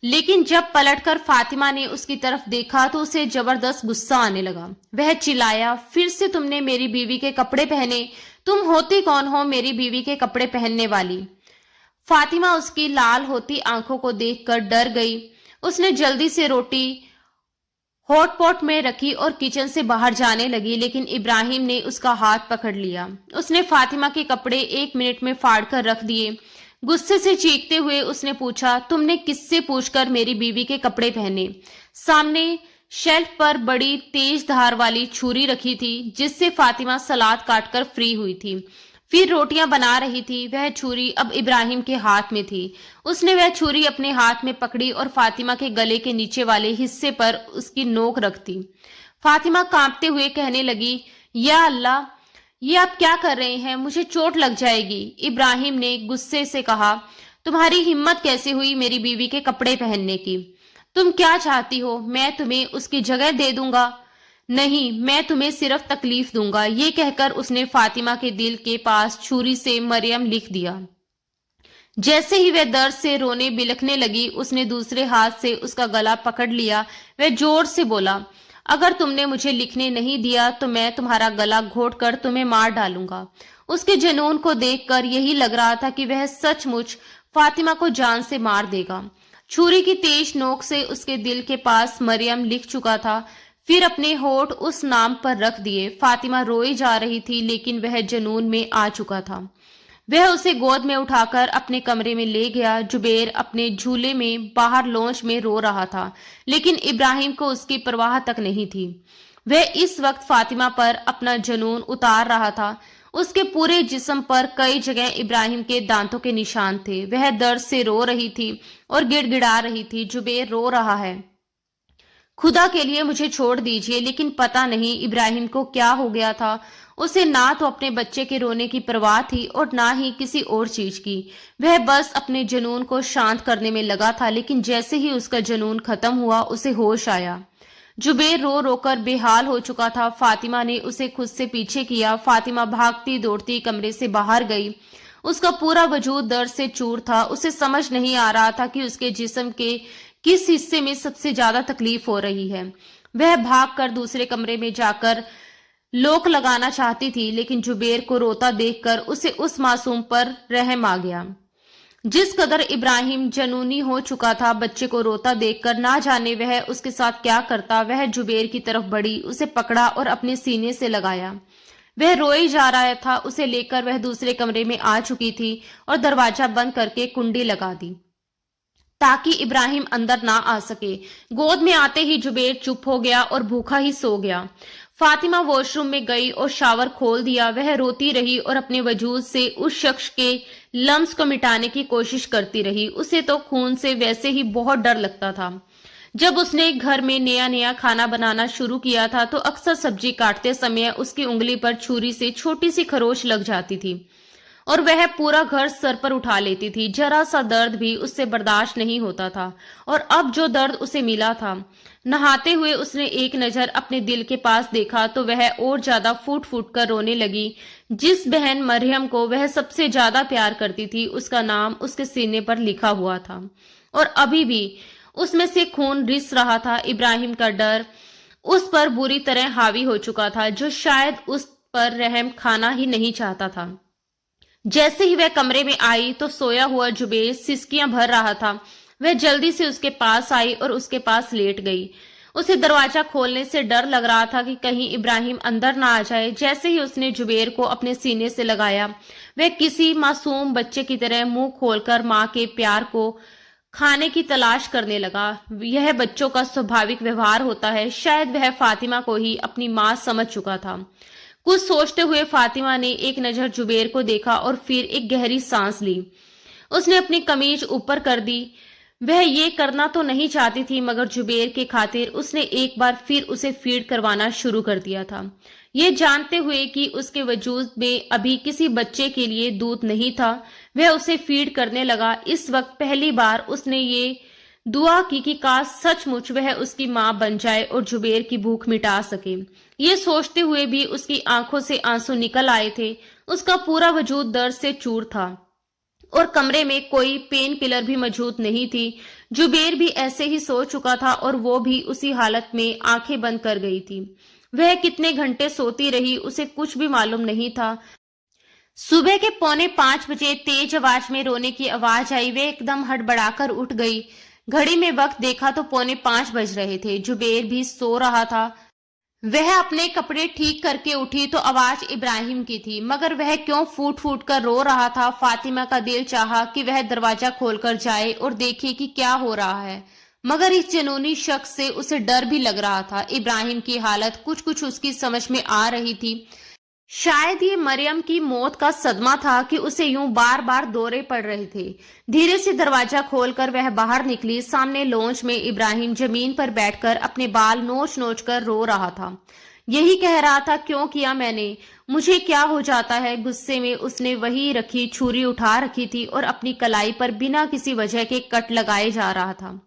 लेकिन जब पलटकर फातिमा ने उसकी तरफ देखा तो उसे जबरदस्त गुस्सा आने लगा। वह चिल्लाया, फिर से तुमने मेरी बीवी के कपड़े पहने? तुम होती कौन हो मेरी बीवी के कपड़े पहनने वाली? फातिमा उसकी लाल होती आंखों को देखकर डर गई। उसने जल्दी से रोटी हॉट पॉट में रखी और किचन से बाहर जाने लगी, लेकिन इब्राहिम ने उसका हाथ पकड़ लिया। उसने फातिमा के कपड़े 1 मिनट में फाड़ कर रख दिए। गुस्से से चीखते हुए उसने पूछा, तुमने किससे पूछकर मेरी बीवी के कपड़े पहने? सामने शेल्फ पर बड़ी तेज धार वाली छुरी रखी थी जिससे फातिमा सलाद काटकर फ्री हुई थी, फिर रोटियां बना रही थी। वह छुरी अब इब्राहिम के हाथ में थी। उसने वह छुरी अपने हाथ में पकड़ी और फातिमा के गले के नीचे वाले हिस्से पर उसकी नोक रख दी। फातिमा कांपते हुए कहने लगी, या अल्लाह, ये आप क्या कर रहे हैं? मुझे चोट लग जाएगी। इब्राहिम ने गुस्से से कहा, तुम्हारी हिम्मत कैसे हुई मेरी बीवी के कपड़े पहनने की? तुम क्या चाहती हो? मैं तुम्हें उसकी जगह दे दूंगा? नहीं, मैं तुम्हें सिर्फ तकलीफ दूंगा। ये कहकर उसने फातिमा के दिल के पास छुरी से मरियम लिख दिया। जैसे ही वह दर्द से रोने बिलखने लगी, उसने दूसरे हाथ से उसका गला पकड़ लिया। वह जोर से बोला, अगर तुमने मुझे लिखने नहीं दिया तो मैं तुम्हारा गला घोंटकर तुम्हें मार डालूंगा। उसके जुनून को देखकर यही लग रहा था कि वह सचमुच फातिमा को जान से मार देगा। छुरी की तेज नोक से उसके दिल के पास मरियम लिख चुका था, फिर अपने होठ उस नाम पर रख दिए। फातिमा रोई जा रही थी, लेकिन वह जुनून में आ चुका था। वह उसे गोद में उठाकर अपने कमरे में ले गया। जुबैर अपने झूले में बाहर लॉन्च में रो रहा था, लेकिन इब्राहिम को उसकी परवाह तक नहीं थी। वह इस वक्त फातिमा पर अपना जुनून उतार रहा था। उसके पूरे जिस्म पर कई जगह इब्राहिम के दांतों के निशान थे। वह दर्द से रो रही थी और गिड़गिड़ा रही थी, जुबैर रो रहा है, खुदा के लिए मुझे छोड़ दीजिए। लेकिन पता नहीं इब्राहिम को क्या हो गया था। उसे ना तो अपने बच्चे के रोने की परवाह थी और ना ही किसी और चीज की। वह बस अपने जुनून को शांत करने में लगा था, लेकिन जैसे ही उसका जुनून खत्म हुआ उसे होश आया। जुबैर रो रोकर बेहाल हो चुका था। फातिमा ने उसे खुद से पीछे किया। फातिमा भागती दौड़ती कमरे से बाहर गई। उसका पूरा वजूद दर्द से चूर था। उसे समझ नहीं आ रहा था कि उसके जिस्म के किस हिस्से में सबसे ज्यादा तकलीफ हो रही है। वह भागकर दूसरे कमरे में जाकर लोक लगाना चाहती थी, लेकिन जुबैर को रोता देखकर उसे उस मासूम पर रहम आ गया। जिस कदर इब्राहिम जनूनी हो चुका था, बच्चे को रोता देखकर ना जाने वह उसके साथ क्या करता। वह जुबैर की तरफ बढ़ी, उसे पकड़ा और अपने सीने से लगाया। वह रोए जा रहा था। उसे लेकर वह दूसरे कमरे में आ चुकी थी और दरवाजा बंद करके कुंडी लगा दी ताकि इब्राहिम अंदर ना आ सके। गोद में आते ही जुबैर चुप हो गया और भूखा ही सो गया। फातिमा वॉशरूम में गई और शावर खोल दिया। वह रोती रही और अपने वजूद से उस शख्स के लम्स को मिटाने की कोशिश करती रही। उसे तो खून से वैसे ही बहुत डर लगता था। जब उसने घर में नया नया खाना बनाना शुरू किया था तो अक्सर सब्जी काटते समय उसकी उंगली पर छुरी से छोटी सी खरोच लग जाती थी और वह पूरा घर सर पर उठा लेती थी। जरा सा दर्द भी उससे बर्दाश्त नहीं होता था और अब जो दर्द उसे मिला था, नहाते हुए उसने एक नजर अपने दिल के पास देखा तो वह और ज्यादा फूट फूट कर रोने लगी। जिस बहन मरियम को वह सबसे ज्यादा प्यार करती थी, उसका नाम उसके सीने पर लिखा हुआ था और अभी भी उसमें से खून रिस रहा था। इब्राहिम का डर उस पर बुरी तरह हावी हो चुका था, जो शायद उस पर रहम खाना ही नहीं चाहता था। जैसे ही वह कमरे में आई तो सोया हुआ जुबैर सिसकियां भर रहा था। वह जल्दी से उसके पास आई और उसके पास लेट गई। उसे दरवाजा खोलने से डर लग रहा था कि कहीं इब्राहिम अंदर ना आ जाए। जैसे ही उसने जुबैर को अपने सीने से लगाया, वह किसी मासूम बच्चे की तरह मुंह खोलकर मां के प्यार को खाने की तलाश करने लगा। यह बच्चों का स्वाभाविक व्यवहार होता है। शायद वह फातिमा को ही अपनी मां समझ चुका था। कुछ सोचते हुए फातिमा ने एक नजर जुबैर को देखा और फिर एक गहरी सांस ली। उसने अपनी कमीज ऊपर कर दी। वह ये करना तो नहीं चाहती थी, मगर जुबेर के खातिर उसने एक बार फिर उसे फीड करवाना शुरू कर दिया था, ये जानते हुए कि उसके वजूद में अभी किसी बच्चे के लिए दूध नहीं था। वह उसे फीड करने लगा। इस वक्त पहली बार उसने ये दुआ की कि काश सचमुच वह उसकी मां बन जाए और जुबेर की भूख मिटा सके। ये सोचते हुए भी उसकी आंखों से आंसू निकल आए थे। उसका पूरा वजूद दर्द से चूर था और कमरे में कोई पेन किलर भी मौजूद नहीं थी। जुबेर भी ऐसे ही सो चुका था और वो भी उसी हालत में आंखें बंद कर गई थी। वह कितने घंटे सोती रही उसे कुछ भी मालूम नहीं था। सुबह के 4:45 तेज आवाज में रोने की आवाज आई। वह एकदम हड़बड़ाकर उठ गई। घड़ी में वक्त देखा तो 4:45 बज रहे थे। जुबेर भी सो रहा था। वह अपने कपड़े ठीक करके उठी तो आवाज इब्राहिम की थी, मगर वह क्यों फूट फूट कर रो रहा था। फातिमा का दिल चाहा कि वह दरवाजा खोलकर जाए और देखे कि क्या हो रहा है, मगर इस जुनूनी शख्स से उसे डर भी लग रहा था। इब्राहिम की हालत कुछ कुछ उसकी समझ में आ रही थी। शायद ये मरियम की मौत का सदमा था कि उसे यूं बार बार दौरे पड़ रहे थे। धीरे से दरवाजा खोलकर वह बाहर निकली। सामने लॉन्च में इब्राहिम जमीन पर बैठकर अपने बाल नोच नोच कर रो रहा था। यही कह रहा था, क्यों किया मैंने, मुझे क्या हो जाता है। गुस्से में उसने वही रखी छुरी उठा रखी थी और अपनी कलाई पर बिना किसी वजह के कट लगाए जा रहा था।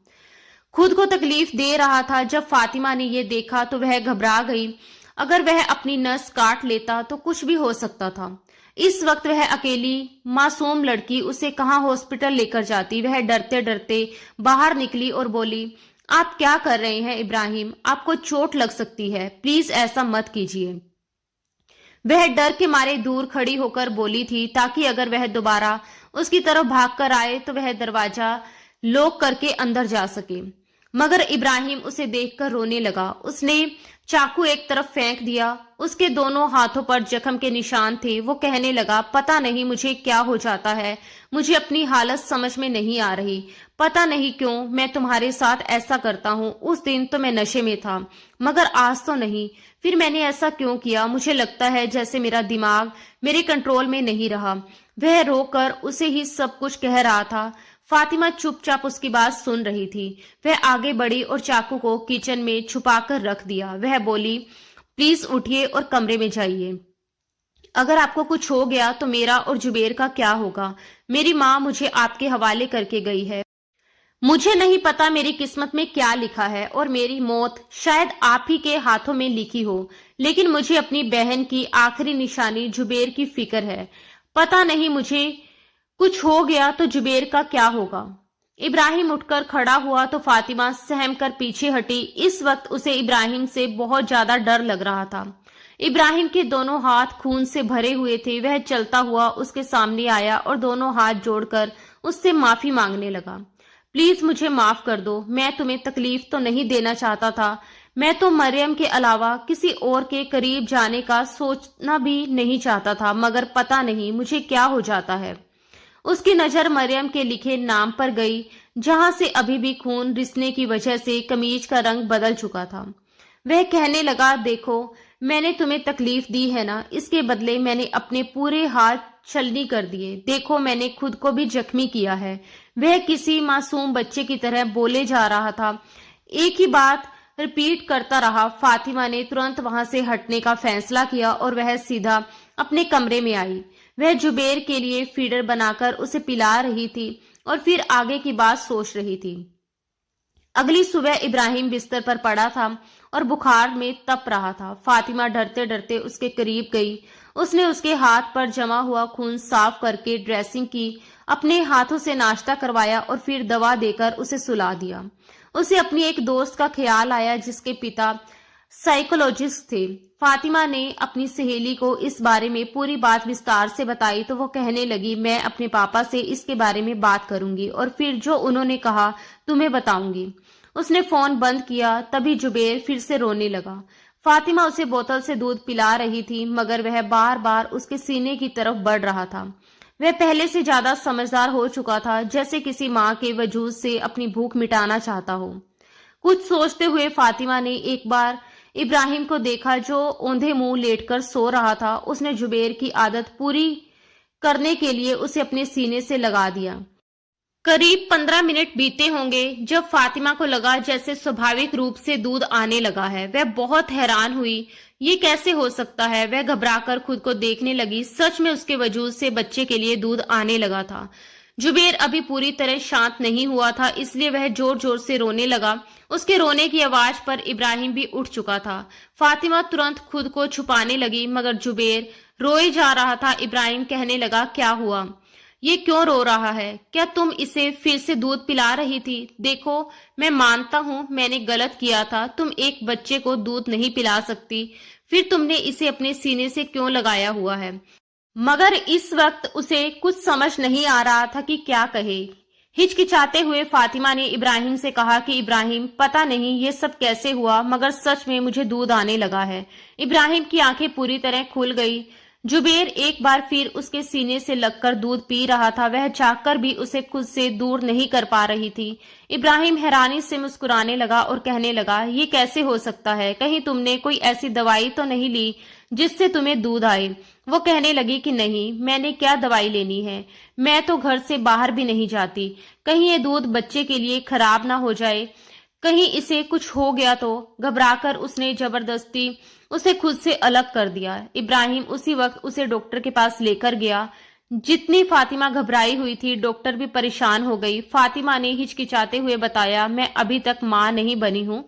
खुद को तकलीफ दे रहा था। जब फातिमा ने यह देखा तो वह घबरा गई। अगर वह अपनी नस काट लेता तो कुछ भी हो सकता था। इस वक्त वह अकेली मासूम लड़की उसे कहां हॉस्पिटल लेकर जाती। वह डरते डरते बाहर निकली और बोली, आप क्या कर रहे हैं इब्राहिम, आपको चोट लग सकती है, प्लीज ऐसा मत कीजिए। वह डर के मारे दूर खड़ी होकर बोली थी, ताकि अगर वह दोबारा उसकी तरफ भागकर आए तो वह दरवाजा लॉक करके अंदर जा सके। मगर इब्राहिम उसे देखकर रोने लगा। उसने चाकू एक तरफ फेंक दिया। उसके दोनों हाथों पर जख्म के निशान थे। वो कहने लगा, पता नहीं मुझे क्या हो जाता है, मुझे अपनी हालत समझ में नहीं आ रही। पता नहीं क्यों मैं तुम्हारे साथ ऐसा करता हूँ। उस दिन तो मैं नशे में था, मगर आज तो नहीं। फिर मैंने ऐसा क्यों किया। मुझे लगता है जैसे मेरा दिमाग मेरे कंट्रोल में नहीं रहा। वह रोकर उसे ही सब कुछ कह रहा था। फातिमा चुपचाप उसकी बात सुन रही थी। वह आगे बढ़ी और चाकू को किचन में छुपाकर रख दिया। वह बोली, प्लीज उठिए और कमरे में जाइए। अगर आपको कुछ हो गया तो मेरा और जुबेर का क्या होगा। मेरी माँ मुझे आपके हवाले करके गई है। मुझे नहीं पता मेरी किस्मत में क्या लिखा है और मेरी मौत शायद आप ही के हाथों में लिखी हो, लेकिन मुझे अपनी बहन की आखिरी निशानी जुबेर की फिक्र है। पता नहीं मुझे कुछ हो गया तो जुबेर का क्या होगा। इब्राहिम उठकर खड़ा हुआ तो फातिमा सहम कर पीछे हटी। इस वक्त उसे इब्राहिम से बहुत ज्यादा डर लग रहा था। इब्राहिम के दोनों हाथ खून से भरे हुए थे। वह चलता हुआ उसके सामने आया और दोनों हाथ जोड़कर उससे माफी मांगने लगा। प्लीज मुझे माफ कर दो, मैं तुम्हें तकलीफ तो नहीं देना चाहता था। मैं तो मरियम के अलावा किसी और के करीब जाने का सोचना भी नहीं चाहता था, मगर पता नहीं मुझे क्या हो जाता है। उसकी नजर मरियम के लिखे नाम पर गई, जहां से अभी भी खून रिसने की वजह से कमीज का रंग बदल चुका था। वह कहने लगा, देखो मैंने तुम्हें तकलीफ दी है ना, इसके बदले मैंने अपने पूरे हाथ छलनी कर दिए। देखो मैंने खुद को भी जख्मी किया है। वह किसी मासूम बच्चे की तरह बोले जा रहा था। एक ही बात रिपीट करता रहा। फातिमा ने तुरंत वहां से हटने का फैसला किया और वह सीधा अपने कमरे में आई। वह जुबेर के लिए फीडर बनाकर उसे पिला रही थी और फिर आगे की बात सोच रही थी। अगली सुबह इब्राहिम बिस्तर पर पड़ा था और बुखार में तप रहा था। फातिमा डरते डरते उसके करीब गई। उसने उसके हाथ पर जमा हुआ खून साफ करके ड्रेसिंग की, अपने हाथों से नाश्ता करवाया और फिर दवा देकर उसे सुला दिया। उसे अपनी एक दोस्त का ख्याल आया जिसके पिता साइकोलॉजिस्ट थे। फातिमा ने अपनी सहेली को इस बारे में पूरी बात विस्तार से बताई तो वो कहने लगी, मैं अपने पापा से इसके बारे में बात करूंगी और फिर जो उन्होंने कहा तुम्हें बताऊंगी। उसने फोन बंद किया। तभी जुबेर फिर से रोने लगा। फातिमा उसे बोतल से दूध पिला रही थी, मगर वह बार बार उसके सीने की तरफ बढ़ रहा था। वह पहले से ज्यादा समझदार हो चुका था, जैसे किसी माँ के वजूद से अपनी भूख मिटाना चाहता हो। कुछ सोचते हुए फातिमा ने एक बार इब्राहिम को देखा, जो औंधे मुंह लेटकर सो रहा था। उसने जुबेर की आदत पूरी करने के लिए उसे अपने सीने से लगा दिया। करीब 15 मिनट बीते होंगे जब फातिमा को लगा जैसे स्वाभाविक रूप से दूध आने लगा है। वह बहुत हैरान हुई, ये कैसे हो सकता है। वह घबराकर खुद को देखने लगी। सच में उसके वजूद से बच्चे के लिए दूध आने लगा था। जुबेर अभी पूरी तरह शांत नहीं हुआ था, इसलिए वह जोर जोर से रोने लगा। उसके रोने की आवाज पर इब्राहिम भी उठ चुका था। फातिमा तुरंत खुद को छुपाने लगी, मगर जुबेर रोए जा रहा था। इब्राहिम कहने लगा, क्या हुआ, ये क्यों रो रहा है? क्या तुम इसे फिर से दूध पिला रही थी? देखो, मैं मानता हूँ मैंने गलत किया था। तुम एक बच्चे को दूध नहीं पिला सकती, फिर तुमने इसे अपने सीने से क्यों लगाया हुआ है? मगर इस वक्त उसे कुछ समझ नहीं आ रहा था कि क्या कहे। हिचकिचाते हुए फातिमा ने इब्राहिम से कहा कि इब्राहिम, पता नहीं ये सब कैसे हुआ, मगर सच में मुझे दूध आने लगा है। इब्राहिम की आंखें पूरी तरह खुल गई। जुबेर एक बार फिर उसके सीने से लगकर दूध पी रहा था। वह चाहकर भी उसे खुद से दूर नहीं कर पा रही थी। इब्राहिम हैरानी से मुस्कुराने लगा और कहने लगा, ये कैसे हो सकता है? कहीं तुमने कोई ऐसी दवाई तो नहीं ली जिससे तुम्हें दूध आए? वो कहने लगी कि नहीं, मैंने क्या दवाई लेनी है, मैं तो घर से बाहर भी नहीं जाती। कहीं ये दूध बच्चे के लिए खराब ना हो जाए, कहीं इसे कुछ हो गया तो। घबराकर उसने जबरदस्ती उसे खुद से अलग कर दिया। इब्राहिम उसी वक्त उसे डॉक्टर के पास लेकर गया। जितनी फातिमा घबराई हुई थी, डॉक्टर भी परेशान हो गई। फातिमा ने हिचकिचाते हुए बताया, मैं अभी तक मां नहीं बनी हूँ,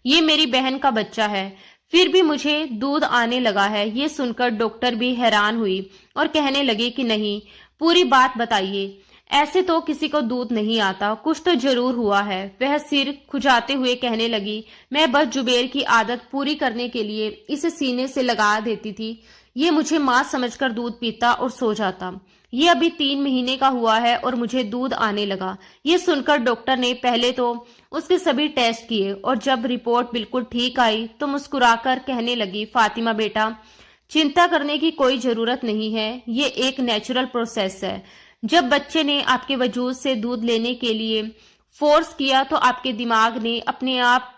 ये मेरी बहन का बच्चा है, फिर भी मुझे दूध आने लगा है। ये सुनकर डॉक्टर भी हैरान हुई और कहने लगी कि नहीं, पूरी बात बताइए। ऐसे तो किसी को दूध नहीं आता, कुछ तो जरूर हुआ है। वह सिर खुजाते हुए कहने लगी, मैं बस जुबेर की आदत पूरी करने के लिए इसे सीने से लगा देती थी। ये मुझे मां समझकर दूध पीता और सो जाता। ये अभी 3 महीने का हुआ है और मुझे दूध आने लगा। ये सुनकर डॉक्टर ने पहले तो उसके सभी टेस्ट किए और जब रिपोर्ट बिल्कुल ठीक आई तो मुस्कुराकर कहने लगी, फातिमा बेटा, चिंता करने की कोई जरूरत नहीं है, ये एक नेचुरल प्रोसेस है। जब बच्चे ने आपके वजूद से दूध लेने के लिए फोर्स किया तो आपके दिमाग ने अपने आप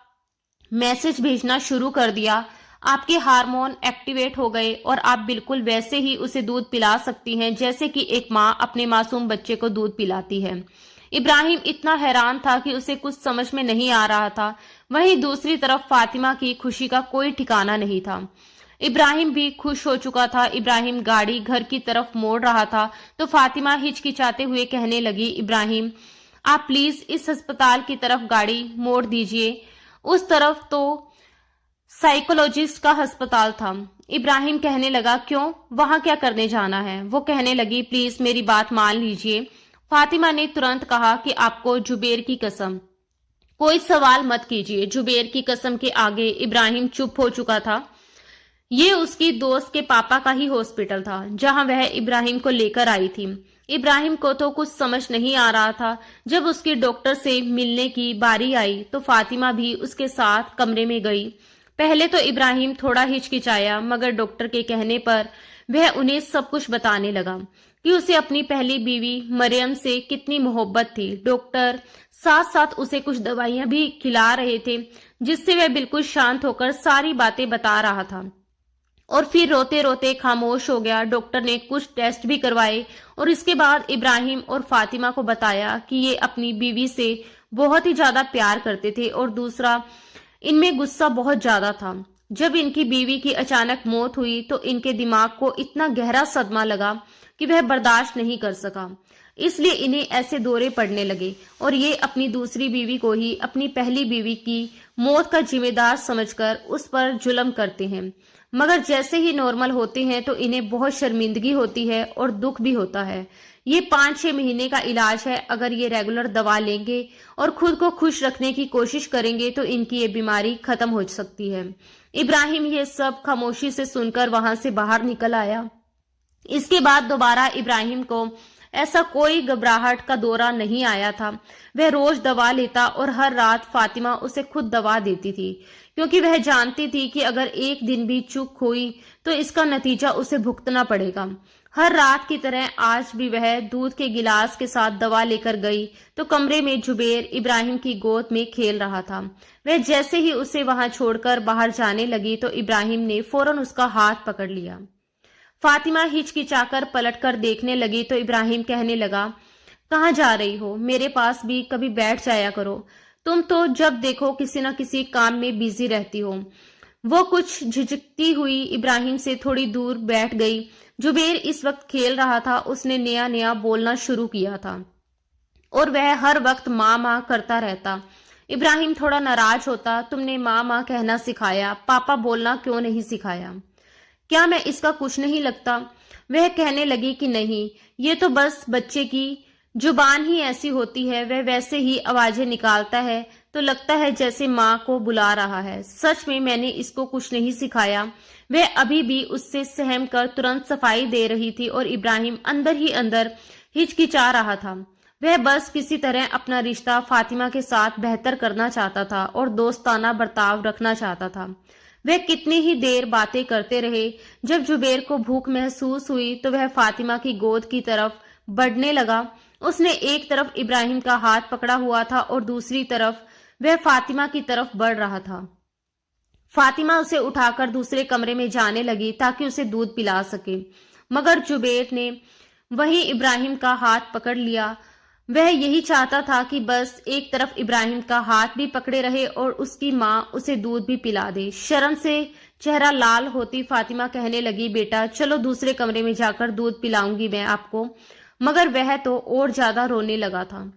मैसेज भेजना शुरू कर दिया। आपके हार्मोन एक्टिवेट हो गए और आप बिल्कुल वैसे ही उसे दूध पिला सकती हैं जैसे कि एक माँ अपने मासूम बच्चे को दूध पिलाती है। इब्राहिम इतना हैरान था कि उसे कुछ समझ में नहीं आ रहा था। वहीं दूसरी तरफ फातिमा की खुशी का कोई ठिकाना नहीं था। इब्राहिम भी खुश हो चुका था। इब्राहिम गाड़ी घर की तरफ मोड़ रहा था तो फातिमा हिचकिचाते हुए कहने लगी, इब्राहिम, आप प्लीज इस अस्पताल की तरफ गाड़ी मोड़ दीजिए। उस तरफ तो साइकोलॉजिस्ट का अस्पताल था। इब्राहिम कहने लगा, क्यों, वहां क्या करने जाना है? वो कहने लगी, प्लीज मेरी बात मान लीजिए। फातिमा ने तुरंत कहा कि आपको जुबेर की कसम, कोई सवाल मत कीजिए। जुबेर की कसम के आगे इब्राहिम चुप हो चुका था। ये उसकी दोस्त के पापा का ही हॉस्पिटल था जहां वह इब्राहिम को लेकर आई थी। इब्राहिम को तो कुछ समझ नहीं आ रहा था। जब उसकी डॉक्टर से मिलने की बारी आई तो फातिमा भी उसके साथ कमरे में गई। पहले तो इब्राहिम थोड़ा हिचकिचाया, मगर डॉक्टर के कहने पर वह उन्हें सब कुछ बताने लगा कि उसे अपनी पहली बीवी मरियम से कितनी मोहब्बत थी। डॉक्टर साथ साथ उसे कुछ दवाइयां भी खिला रहे थे जिससे वह बिल्कुल शांत होकर सारी बातें बता रहा था और फिर रोते रोते खामोश हो गया। डॉक्टर ने कुछ टेस्ट भी करवाए और इसके बाद इब्राहिम और फातिमा को बताया कि ये अपनी बीवी से बहुत ही ज्यादा प्यार करते थे और दूसरा, इनमें गुस्सा बहुत ज्यादा था। जब इनकी बीवी की अचानक मौत हुई तो इनके दिमाग को इतना गहरा सदमा लगा कि वह बर्दाश्त नहीं कर सका, इसलिए इन्हें ऐसे दौरे पड़ने लगे और ये अपनी दूसरी बीवी को ही अपनी पहली बीवी की मौत का जिम्मेदार समझकर उस पर जुल्म करते हैं। मगर जैसे ही नॉर्मल होते हैं तो इन्हें बहुत शर्मिंदगी होती है और दुख भी होता है। ये 5-6 महीने का इलाज है। अगर ये रेगुलर दवा लेंगे और खुद को खुश रखने की कोशिश करेंगे तो इनकी ये बीमारी खत्म हो सकती है। इब्राहिम ये सब खामोशी से सुनकर वहां से बाहर निकल आया। इसके बाद दोबारा इब्राहिम को ऐसा कोई घबराहट का दौरा नहीं आया था। वह रोज दवा लेता और हर रात फातिमा उसे खुद दवा देती थी, क्योंकि वह जानती थी कि अगर एक दिन भी चूक हुई तो इसका नतीजा उसे भुगतना पड़ेगा। हर रात की तरह आज भी वह दूध के गिलास के साथ दवा लेकर गई तो कमरे में जुबेर इब्राहिम की गोद में खेल रहा था। वह जैसे ही उसे वहां छोड़कर बाहर जाने लगी तो इब्राहिम ने फौरन उसका हाथ पकड़ लिया। फातिमा हिचकिचाकर पलटकर देखने लगी तो इब्राहिम कहने लगा, कहाँ जा रही हो? मेरे पास भी कभी बैठ जाया करो। तुम तो जब देखो किसी न किसी काम में बिजी रहती हो। वो कुछ झिझकती हुई इब्राहिम से थोड़ी दूर बैठ गई। जुबेर इस वक्त खेल रहा था। उसने नया नया बोलना शुरू किया था और वह हर वक्त माँ माँ करता रहता। इब्राहिम थोड़ा नाराज होता। तुमने माँ माँ कहना सिखाया, पापा बोलना क्यों नहीं सिखाया? क्या मैं इसका कुछ नहीं लगता? वह कहने लगी कि नहीं, ये तो बस बच्चे की जुबान ही ऐसी होती है। वह वैसे ही आवाजें निकालता है तो लगता है जैसे माँ को बुला रहा है। सच में मैंने इसको कुछ नहीं सिखाया। वह अभी भी उससे सहम कर तुरंत सफाई दे रही थी और इब्राहिम अंदर ही अंदर हिचकिचा रहा था। वह बस किसी तरह अपना रिश्ता फातिमा के साथ बेहतर करना चाहता था और दोस्ताना बर्ताव रखना चाहता था। वे कितनी ही देर बातें करते रहे। जब जुबेर को भूख महसूस हुई तो वह फातिमा की गोद की तरफ बढ़ने लगा। उसने एक तरफ इब्राहिम का हाथ पकड़ा हुआ था और दूसरी तरफ वह फातिमा की तरफ बढ़ रहा था। फातिमा उसे उठाकर दूसरे कमरे में जाने लगी ताकि उसे दूध पिला सके, मगर जुबेर ने वही इब्राहिम का हाथ पकड़ लिया। वह यही चाहता था कि बस एक तरफ इब्राहिम का हाथ भी पकड़े रहे और उसकी माँ उसे दूध भी पिला दे। शर्म से चेहरा लाल होती फातिमा कहने लगी, बेटा चलो दूसरे कमरे में जाकर दूध पिलाऊंगी मैं आपको। मगर वह तो और ज्यादा रोने लगा था।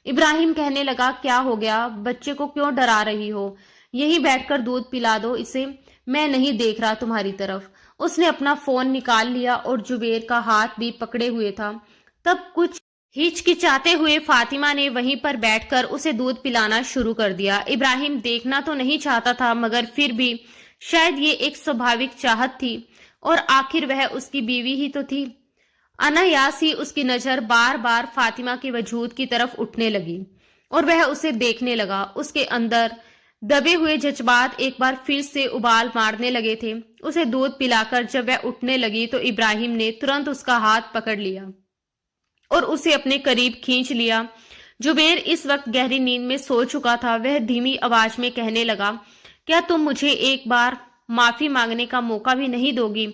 इब्राहिम कहने लगा, क्या हो गया? बच्चे को क्यों डरा रही हो? यहीं बैठकर दूध पिला दो इसे, मैं नहीं देख रहा तुम्हारी तरफ। उसने अपना फोन निकाल लिया और जुबेर का हाथ भी पकड़े हुए था। तब कुछ हिचकिचाते हुए फातिमा ने वहीं पर बैठकर उसे दूध पिलाना शुरू कर दिया। इब्राहिम देखना तो नहीं चाहता था, मगर फिर भी शायद ये एक स्वाभाविक चाहत थी और आखिर वह उसकी बीवी ही तो थी। अनायास ही उसकी नजर बार बार फातिमा के वजूद की तरफ उठने लगी और वह उसे देखने लगा। उसके अंदर दबे हुए जज्बात एक बार फिर से उबाल मारने लगे थे। उसे दूध पिलाकर जब वह उठने लगी तो इब्राहिम ने तुरंत उसका हाथ पकड़ लिया और उसे अपने करीब खींच लिया। जुबेर इस वक्त गहरी नींद में सो चुका था। वह धीमी आवाज में कहने लगा, क्या तुम मुझे एक बार माफी मांगने का मौका भी नहीं दोगी?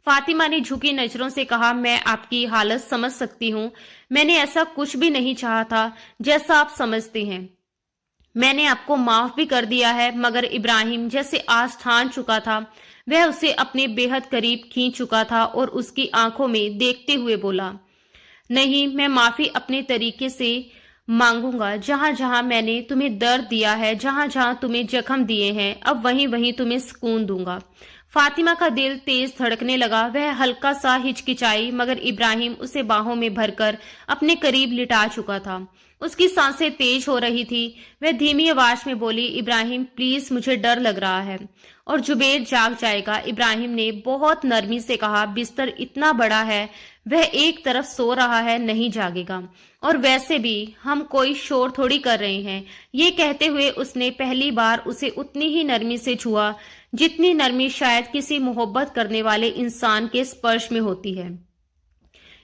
फातिमा ने झुकी नजरों से कहा, मैं आपकी हालत समझ सकती हूँ। मैंने ऐसा कुछ भी नहीं चाहा था जैसा आप समझते हैं। मैंने आपको माफ भी कर दिया है। मगर इब्राहिम जैसे आज ठान चुका था, वह उसे अपने बेहद करीब खींच चुका था और उसकी आंखों में देखते हुए बोला, नहीं, मैं माफी अपने तरीके से मांगूंगा। जहां जहां मैंने तुम्हें दर्द दिया है, जहां जहां तुम्हें जख्म दिए हैं, अब वहीं वहीं तुम्हें सुकून दूंगा। फातिमा का दिल तेज धड़कने लगा। वह हल्का सा हिचकिचाई, मगर इब्राहिम उसे बाहों में भरकर अपने करीब लिटा चुका था। उसकी सांसें तेज हो रही थी। वह धीमी आवाज में बोली, इब्राहिम प्लीज, मुझे डर लग रहा है और जुबेर जाग जाएगा। इब्राहिम ने बहुत नरमी से कहा, बिस्तर इतना बड़ा है, वह एक तरफ सो रहा है, नहीं जागेगा। और वैसे भी हम कोई शोर थोड़ी कर रहे हैं। ये कहते हुए उसने पहली बार उसे उतनी ही नरमी से छुआ जितनी नरमी शायद किसी मोहब्बत करने वाले इंसान के स्पर्श में होती है।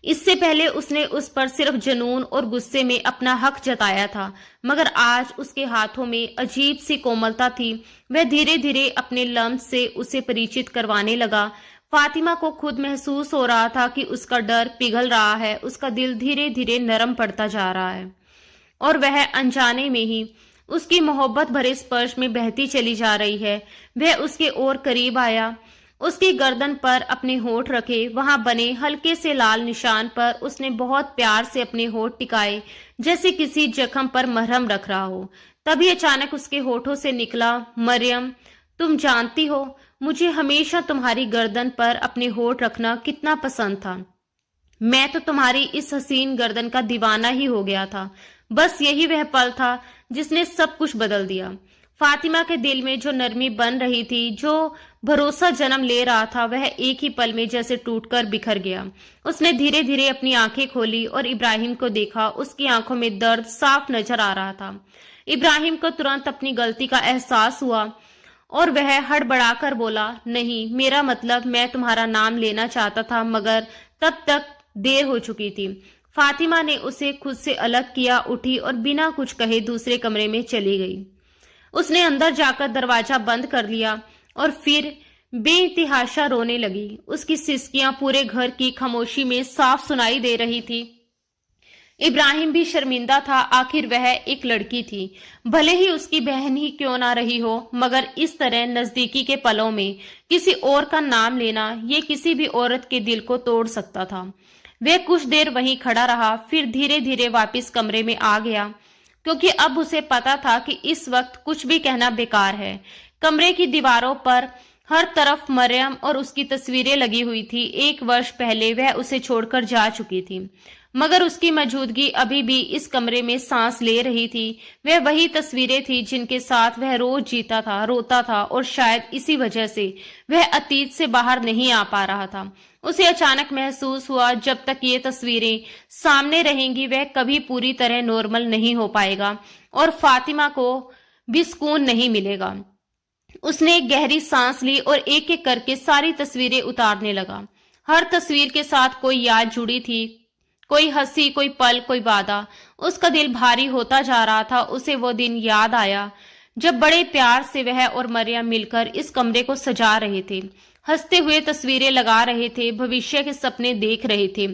इससे पहले उसने उस पर सिर्फ जुनून और गुस्से में अपना हक जताया था, मगर आज उसके हाथों में अजीब सी कोमलता थी। वह धीरे धीरे अपने लम्स से उसे परिचित करवाने लगा। फातिमा को खुद महसूस हो रहा था कि उसका डर पिघल रहा है, उसका दिल धीरे धीरे नरम पड़ता जा रहा है और वह अनजाने में ही उसकी मोहब्बत भरे स्पर्श में बहती चली जा रही है। वह उसके और करीब आया, उसकी गर्दन पर अपने होठ रखे। वहां बने हल्के से लाल निशान पर उसने बहुत प्यार से अपने होठ टिकाए, जैसे किसी जख्म पर मरहम रख रहा हो। तभी अचानक उसके होठों से निकला, मरियम, तुम जानती हो, मुझे हमेशा तुम्हारी गर्दन पर अपने होठ रखना कितना पसंद था। मैं तो तुम्हारी इस हसीन गर्दन का दीवाना ही हो गया था। बस यही वह पल था जिसने सब कुछ बदल दिया। फातिमा के दिल में जो नरमी बन रही थी, जो भरोसा जन्म ले रहा था, वह एक ही पल में जैसे टूटकर बिखर गया। उसने धीरे धीरे अपनी आंखें खोली और इब्राहिम को देखा। उसकी आंखों में दर्द साफ नजर आ रहा था। इब्राहिम को तुरंत अपनी गलती का एहसास हुआ और वह हड़बड़ाकर बोला, नहीं, मेरा मतलब, मैं तुम्हारा नाम लेना चाहता था, मगर तब तक देर हो चुकी थी। फातिमा ने उसे खुद से अलग किया, उठी और बिना कुछ कहे दूसरे कमरे में चली गई। उसने अंदर जाकर दरवाजा बंद कर लिया और फिर बेइंतहाशा रोने लगी। उसकी सिसकियां पूरे घर की खामोशी में साफ सुनाई दे रही थी। इब्राहिम भी शर्मिंदा था, आखिर वह एक लड़की थी, भले ही उसकी बहन ही क्यों ना रही हो, मगर इस तरह नजदीकी के पलों में किसी और का नाम लेना ये किसी भी औरत के दिल को तोड़ सकता था। वह कुछ देर वहीं खड़ा रहा, फिर धीरे धीरे वापस कमरे में आ गया, क्योंकि अब उसे पता था कि इस वक्त कुछ भी कहना बेकार है। कमरे की दीवारों पर हर तरफ मरियम और उसकी तस्वीरें लगी हुई थी। 1 वर्ष पहले वह उसे छोड़कर जा चुकी थी, मगर उसकी मौजूदगी अभी भी इस कमरे में सांस ले रही थी। वह वही तस्वीरें थी जिनके साथ वह रोज जीता था, रोता था, और शायद इसी वजह से वह अतीत से बाहर नहीं आ पा रहा था। उसे अचानक महसूस हुआ, जब तक ये तस्वीरें सामने रहेंगी वह कभी पूरी तरह नॉर्मल नहीं हो पाएगा और फातिमा को भी सुकून नहीं मिलेगा। उसने एक गहरी सांस ली और एक एक करके सारी तस्वीरें उतारने लगा। हर तस्वीर के साथ कोई याद जुड़ी थी, कोई हंसी, कोई पल, कोई वादा। उसका दिल भारी होता जा रहा था। उसे वो दिन याद आया जब बड़े प्यार से वह और मरियम मिलकर इस कमरे को सजा रहे थे, हंसते हुए तस्वीरें लगा रहे थे, भविष्य के सपने देख रहे थे।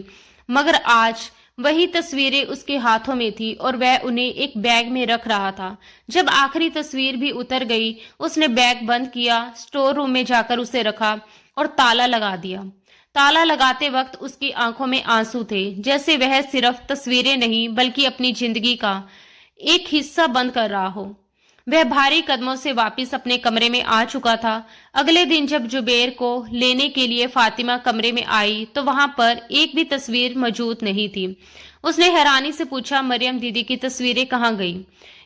मगर आज वही तस्वीरें उसके हाथों में थी और वह उन्हें एक बैग में रख रहा था। जब आखिरी तस्वीर भी उतर गई, उसने बैग बंद किया, स्टोर रूम में जाकर उसे रखा और ताला लगा दिया। ताला लगाते वक्त उसकी आंखों में आंसू थे, जैसे वह सिर्फ तस्वीरें नहीं बल्कि अपनी जिंदगी का एक हिस्सा बंद कर रहा हो। वह भारी कदमों से वापस अपने कमरे में आ चुका था। अगले दिन जब जुबैर को लेने के लिए फातिमा कमरे में आई तो वहां पर एक भी तस्वीर मौजूद नहीं थी। उसने हैरानी से पूछा, मरियम दीदी की तस्वीरें कहाँ गई?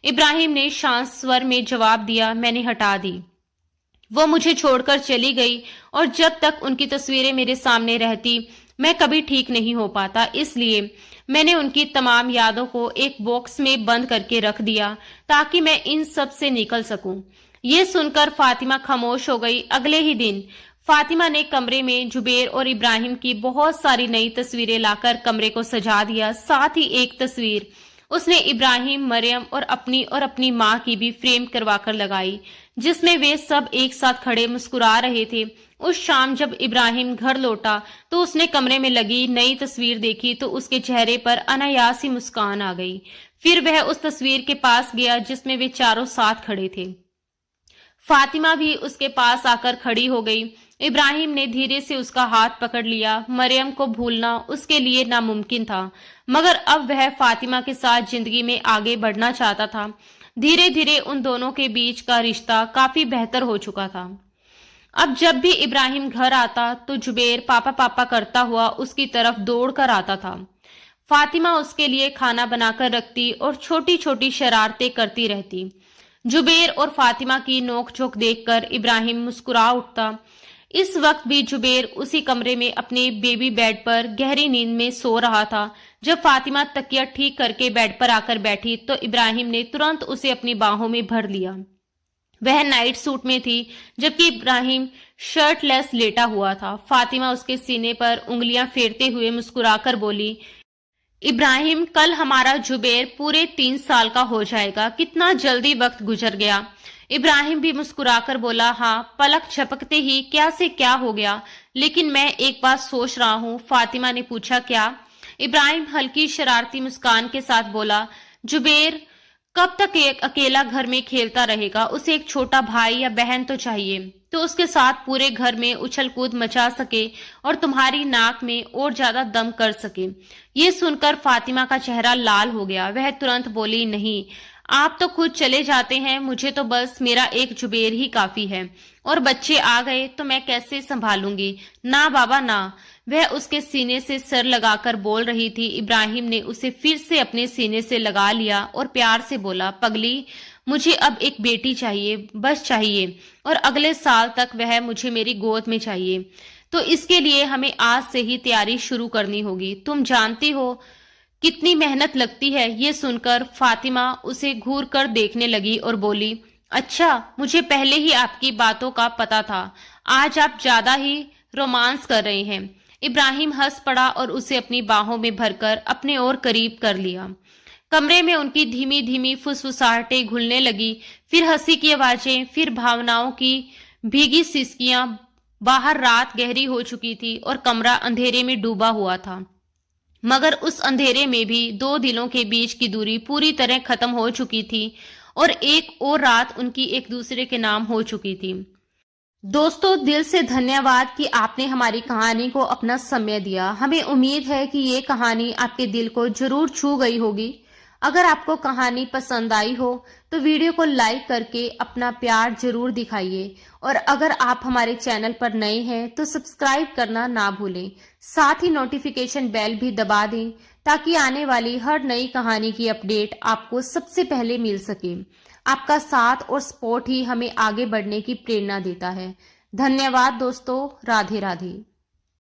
इब्राहिम ने शांत स्वर में जवाब दिया, मैंने हटा दी। वो मुझे छोड़कर चली गई और जब तक उनकी तस्वीरें मेरे सामने रहती मैं कभी ठीक नहीं हो पाता, इसलिए मैंने उनकी तमाम यादों को एक बॉक्स में बंद करके रख दिया ताकि मैं इन सब से निकल सकूं। ये सुनकर फातिमा खामोश हो गई। अगले ही दिन फातिमा ने कमरे में जुबैर और इब्राहिम की बहुत सारी नई तस्वीरें लाकर कमरे को सजा दिया। साथ ही एक तस्वीर उसने इब्राहिम, मरियम और अपनी माँ की भी फ्रेम करवाकर लगाई, जिसमें वे सब एक साथ खड़े मुस्कुरा रहे थे। उस शाम जब इब्राहिम घर लौटा तो उसने कमरे में लगी नई तस्वीर देखी तो उसके चेहरे पर अनायासी मुस्कान आ गई। फिर वह उस तस्वीर के पास गया जिसमें वे चारों साथ खड़े थे। फातिमा भी उसके पास आकर खड़ी हो गई। इब्राहिम ने धीरे से उसका हाथ पकड़ लिया। मरियम को भूलना उसके लिए नामुमकिन था, मगर अब वह फातिमा के साथ जिंदगी में आगे बढ़ना चाहता था। धीरे धीरे उन दोनों के बीच का रिश्ता काफी बेहतर हो चुका था। अब जब भी इब्राहिम घर आता तो जुबैर पापा पापा करता हुआ उसकी तरफ दौड़ कर आता था। फातिमा उसके लिए खाना बनाकर रखती और छोटी छोटी शरारतें करती रहती। जुबैर और फातिमा की नोकझोंक देखकर इब्राहिम मुस्कुरा उठता। इस वक्त भी जुबैर उसी कमरे में अपने बेबी बेड पर गहरी नींद में सो रहा था। जब फातिमा तकिया ठीक करके बेड पर आकर बैठी तो इब्राहिम ने तुरंत उसे अपनी बाहों में भर लिया। वह नाइट सूट में थी जबकि इब्राहिम शर्टलेस लेटा हुआ था। फातिमा उसके सीने पर उंगलियां फेरते हुए मुस्कुराकर बोली, इब्राहिम, कल हमारा जुबैर पूरे 3 साल का हो जाएगा। कितना जल्दी वक्त गुजर गया। इब्राहिम भी मुस्कुराकर बोला, हाँ, पलक झपकते ही क्या से क्या हो गया। लेकिन मैं एक बात सोच रहा हूँ। फातिमा ने पूछा, क्या? इब्राहिम हल्की शरारती मुस्कान के साथ बोला, जुबैर कब तक एक अकेला घर में खेलता रहेगा? उसे एक छोटा भाई या बहन तो चाहिए, तो उसके साथ पूरे घर में उछल कूद मचा सके और तुम्हारी नाक में और ज्यादा दम कर सके। ये सुनकर फातिमा का चेहरा लाल हो गया। वह तुरंत बोली, नहीं, आप तो खुद चले जाते हैं, मुझे तो बस मेरा एक जुबैर ही काफी है, और बच्चे आ गए तो मैं कैसे संभालूंगी? ना बाबा ना। वह उसके सीने से सर लगाकर बोल रही थी। इब्राहिम ने उसे फिर से अपने सीने से लगा लिया और प्यार से बोला, पगली, मुझे अब एक बेटी चाहिए, बस चाहिए, और अगले साल तक वह मुझे मेरी गोद में चाहिए। तो इसके लिए हमें आज से ही तैयारी शुरू करनी होगी। तुम जानती हो कितनी मेहनत लगती है। ये सुनकर फातिमा उसे घूर कर देखने लगी और बोली, अच्छा, मुझे पहले ही आपकी बातों का पता था। आज आप ज्यादा ही रोमांस कर रहे हैं। इब्राहिम हंस पड़ा और उसे अपनी बाहों में भरकर अपने और करीब कर लिया। कमरे में उनकी धीमी धीमी फुसफुसाहटें घुलने लगी, फिर हंसी की आवाजें, फिर भावनाओं की भीगी सिसकियां। बाहर रात गहरी हो चुकी थी और कमरा अंधेरे में डूबा हुआ था। मगर उस अंधेरे में भी दो दिलों के बीच की दूरी पूरी तरह खत्म हो चुकी थी और एक और रात उनकी एक दूसरे के नाम हो चुकी थी। दोस्तों, दिल से धन्यवाद कि आपने हमारी कहानी को अपना समय दिया। हमें उम्मीद है कि ये कहानी आपके दिल को जरूर छू गई होगी। अगर आपको कहानी पसंद आई हो तो वीडियो को लाइक करके अपना प्यार जरूर दिखाइए और अगर आप हमारे चैनल पर नए हैं तो सब्सक्राइब करना ना भूलें। साथ ही नोटिफिकेशन बेल भी दबा दें ताकि आने वाली हर नई कहानी की अपडेट आपको सबसे पहले मिल सके। आपका साथ और सपोर्ट ही हमें आगे बढ़ने की प्रेरणा देता है। धन्यवाद दोस्तों। राधे राधे।